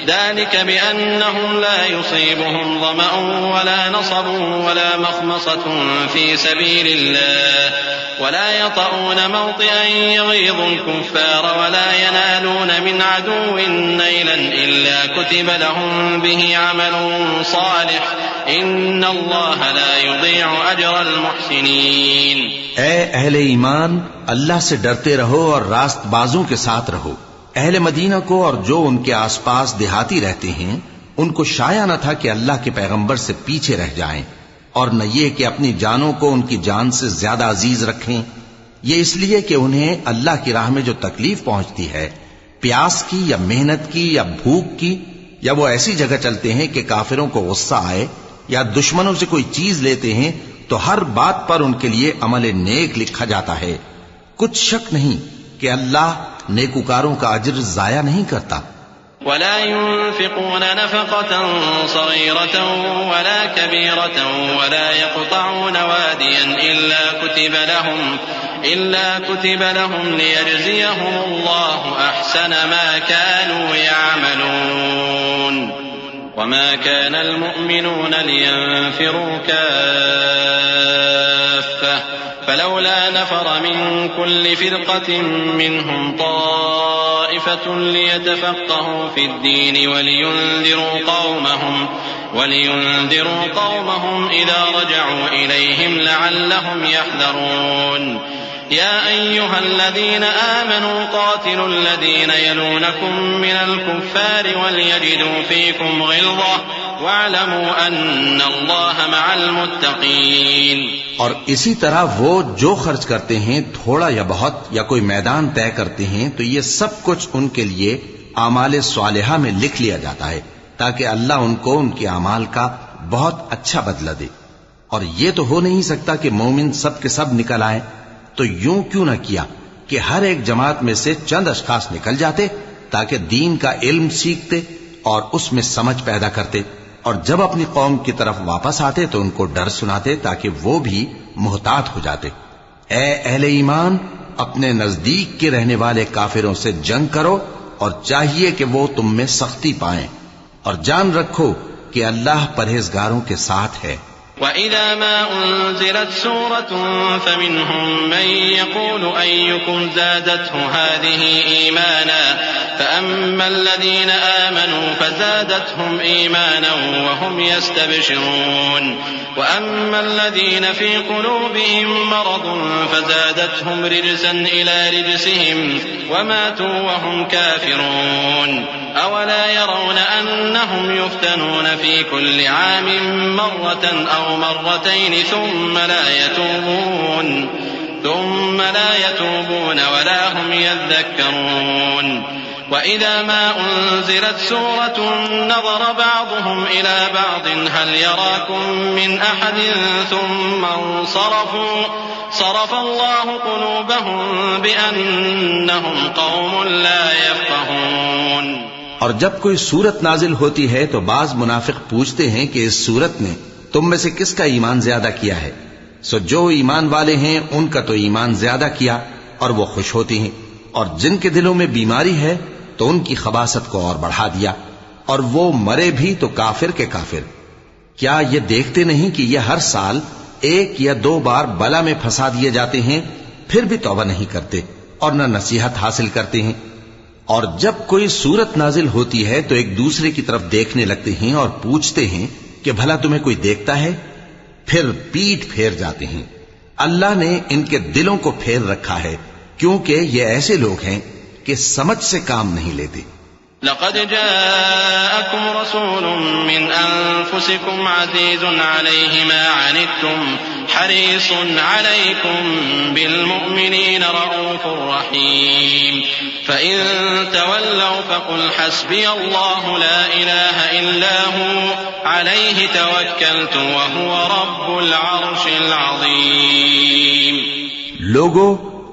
ذلك بأنهم لا يصيبهم ظمأ ولا نصب ولا مخمصة في سبيل الله ولا يطؤون موطئا يغيظ الكفار ولا ينالون من عدو نيلا إلا كتب لهم به عمل صالح إن الله لا يضيع أجر المحسنين. اے اہل ایمان، اللہ سے ڈرتے رہو اور راست بازوں کے ساتھ رہو. اہل مدینہ کو اور جو ان کے آس پاس دیہاتی رہتے ہیں ان کو شایع نہ تھا کہ اللہ کے پیغمبر سے پیچھے رہ جائیں، اور نہ یہ کہ اپنی جانوں کو ان کی جان سے زیادہ عزیز رکھیں. یہ اس لیے کہ انہیں اللہ کی راہ میں جو تکلیف پہنچتی ہے، پیاس کی یا محنت کی یا بھوک کی، یا وہ ایسی جگہ چلتے ہیں کہ کافروں کو غصہ آئے یا دشمنوں سے کوئی چیز لیتے ہیں، تو ہر بات پر ان کے لیے عمل نیک لکھا جاتا ہے. کچھ شک نہیں کہ اللہ نیکوکاروں کا اجر ضائع نہیں کرتا. ولا ينفقون نفقة صغيرة ولا كبيرة ولا يقطعون واديا إلا كتب لهم ليجزيهم الله أحسن ما كانوا يعملون. وما كان المؤمنون لينفروا كافة فلولا نفر من كل فرقة منهم طائفة ليتفقهوا في الدين ولينذروا قومهم إذا رجعوا إليهم لعلهم يحذرون يا أيها الذين آمنوا قاتلوا الذين يلونكم من الكفار وليجدوا فيكم غلظة واعلموا أن الله مع المتقين. اور اسی طرح وہ جو خرچ کرتے ہیں تھوڑا یا بہت یا کوئی میدان طے کرتے ہیں تو یہ سب کچھ ان کے لیے اعمال صالحہ میں لکھ لیا جاتا ہے تاکہ اللہ ان کو ان کے اعمال کا بہت اچھا بدلہ دے. اور یہ تو ہو نہیں سکتا کہ مومن سب کے سب نکل آئیں، تو یوں کیوں نہ کیا کہ ہر ایک جماعت میں سے چند اشخاص نکل جاتے تاکہ دین کا علم سیکھتے اور اس میں سمجھ پیدا کرتے، اور جب اپنی قوم کی طرف واپس آتے تو ان کو ڈر سناتے تاکہ وہ بھی محتاط ہو جاتے. اے اہل ایمان، اپنے نزدیک کے رہنے والے کافروں سے جنگ کرو اور چاہیے کہ وہ تم میں سختی پائیں، اور جان رکھو کہ اللہ پرہیزگاروں کے ساتھ ہے. وَإِذَا مَا أُنزِلَتْ سُورَةٌ فَمِنْهُمْ مَنْ يَقُولُ أَيُّكُمْ زَادَتْهُ هَذِهِ إِيمَانًا فَأَمَّا الَّذِينَ آمَنُوا فَزَادَتْهُمْ إِيمَانًا وَهُمْ يَسْتَبْشِرُونَ وَأَمَّا الَّذِينَ فِي قُلُوبِهِمْ مَرَضٌ فَزَادَتْهُمْ رِجْسًا إِلَى رِجْسِهِمْ وَمَاتُوا وَهُمْ كَافِرُونَ أَوَلَا يَرَوْنَ أَنَّهُمْ يُفْتَنُونَ فِي كُلِّ عَامٍ مرة أو مرتين ثم لا يتوبون ولا هم يذكرون وإذا ما أنزلت سورة نظر بعضهم إلى بعض هل يراكم من أحد ثم انصرفوا صرف الله قلوبهم بأنهم قوم لا يفقهون. اور جب کوئی سورت نازل ہوتی ہے تو بعض منافق پوچھتے ہیں کہ اس سورت نے تم میں سے کس کا ایمان زیادہ کیا ہے؟ سو جو ایمان والے ہیں ان کا تو ایمان زیادہ کیا اور وہ خوش ہوتی ہیں، اور جن کے دلوں میں بیماری ہے تو ان کی خباثت کو اور بڑھا دیا، اور وہ مرے بھی تو کافر کے کافر. کیا یہ دیکھتے نہیں کہ یہ ہر سال 1 یا 2 بار بلا میں پھنسا دیے جاتے ہیں، پھر بھی توبہ نہیں کرتے اور نہ نصیحت حاصل کرتے ہیں؟ اور جب کوئی سورت نازل ہوتی ہے تو ایک دوسرے کی طرف دیکھنے لگتے ہیں اور پوچھتے ہیں کہ بھلا تمہیں کوئی دیکھتا ہے؟ پھر پیٹ پھیر جاتے ہیں. اللہ نے ان کے دلوں کو پھیر رکھا ہے کیونکہ یہ ایسے لوگ ہیں کہ سمجھ سے کام نہیں لیتے. لقد جاءكم رسول من أنفسكم عزيز عليه ما عنتم حريص عليكم بالمؤمنين رؤوف رحيم فإن تولوا فقل حسبي الله لا إله إلا هو عليه توكلت وهو رب العرش العظيم. لوگو،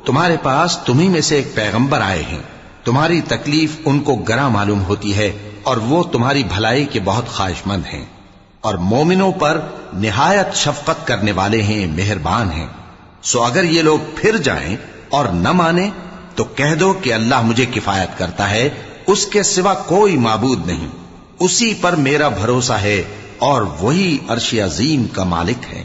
تمہارے پاس تمہیں میں سے ایک پیغمبر آئے ہیں، تمہاری تکلیف ان کو گراں معلوم ہوتی ہے اور وہ تمہاری بھلائی کے بہت خواہش مند ہیں، اور مومنوں پر نہایت شفقت کرنے والے ہیں، مہربان ہیں. سو اگر یہ لوگ پھر جائیں اور نہ مانیں تو کہہ دو کہ اللہ مجھے کفایت کرتا ہے، اس کے سوا کوئی معبود نہیں، اسی پر میرا بھروسہ ہے اور وہی عرش عظیم کا مالک ہے.